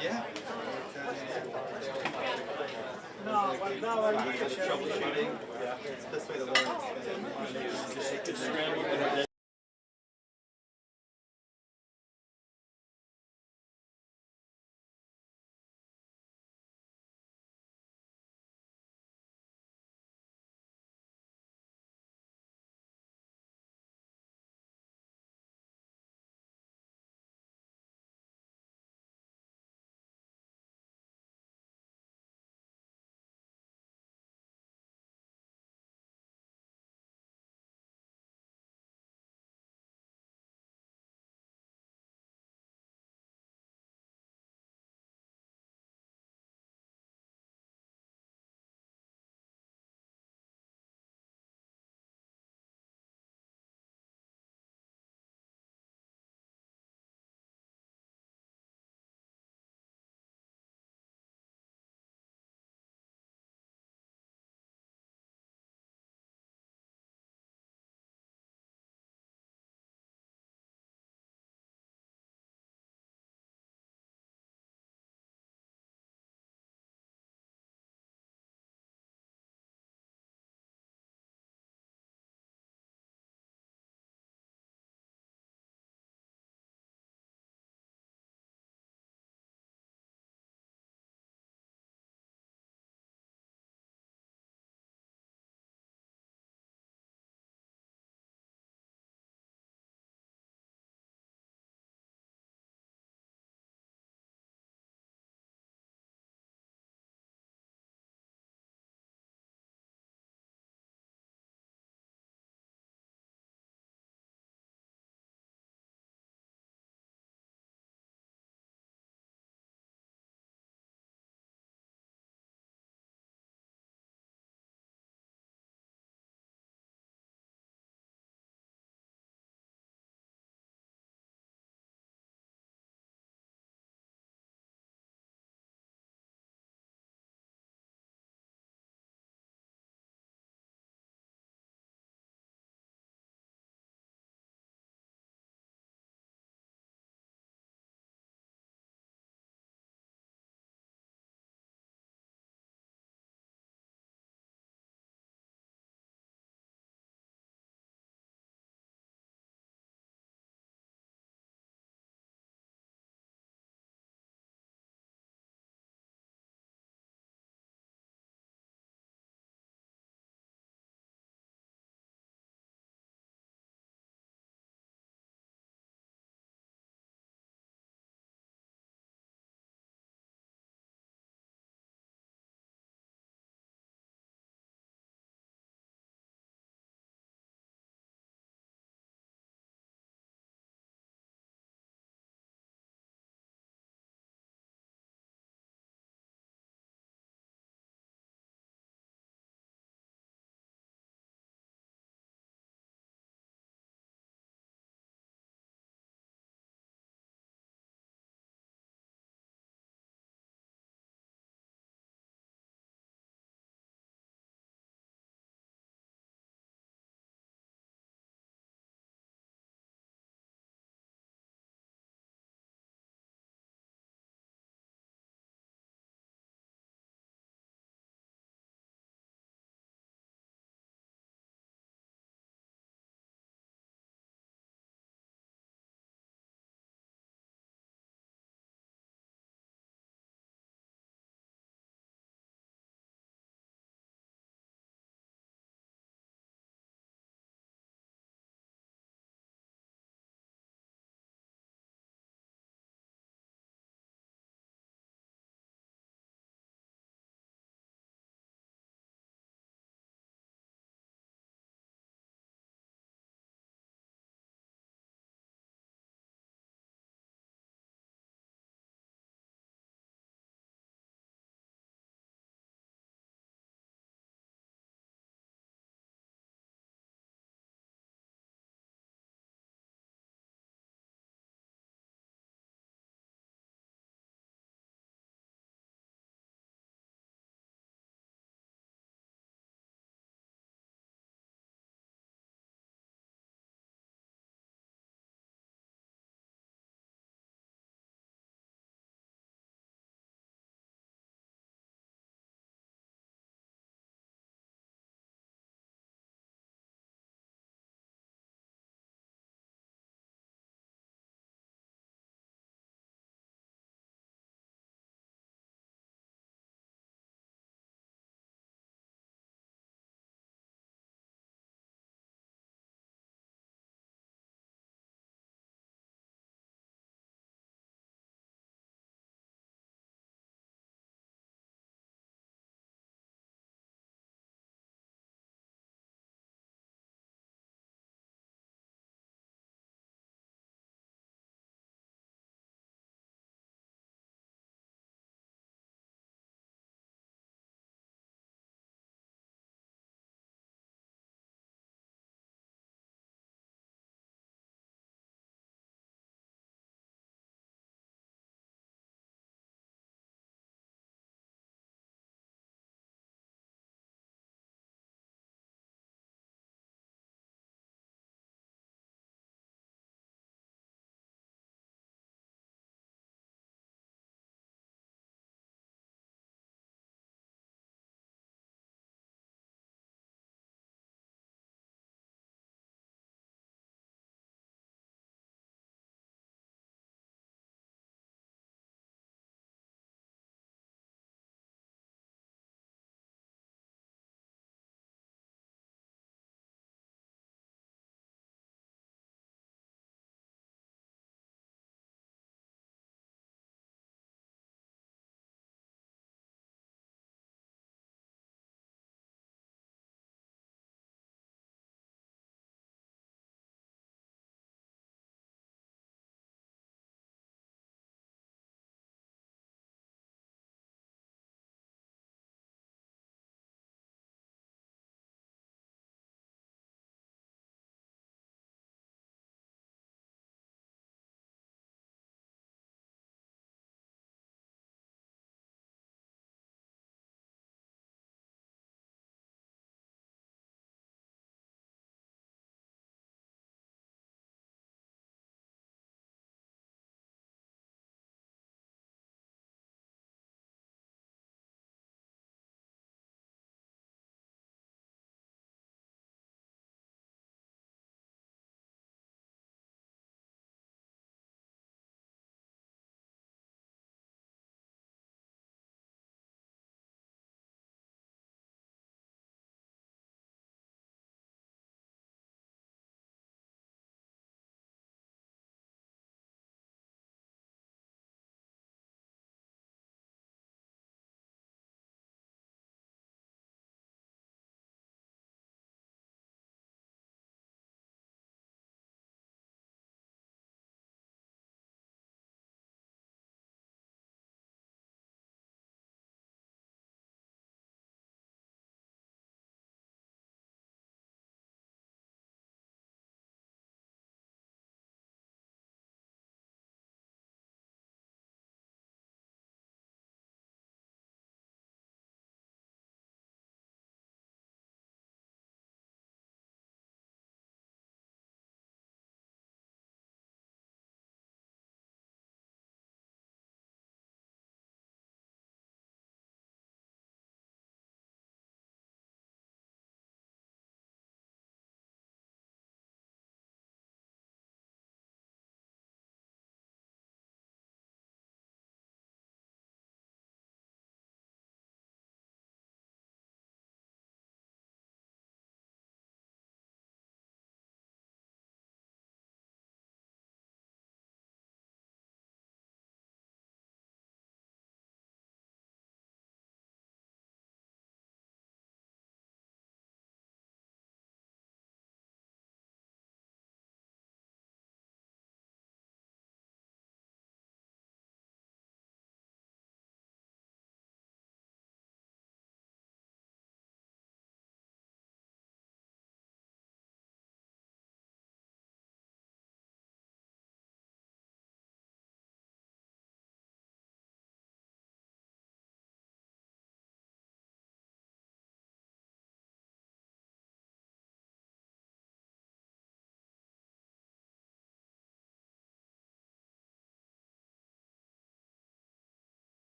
Yeah. Troubleshooting. Yeah. It's the best way to learn. Just scramble.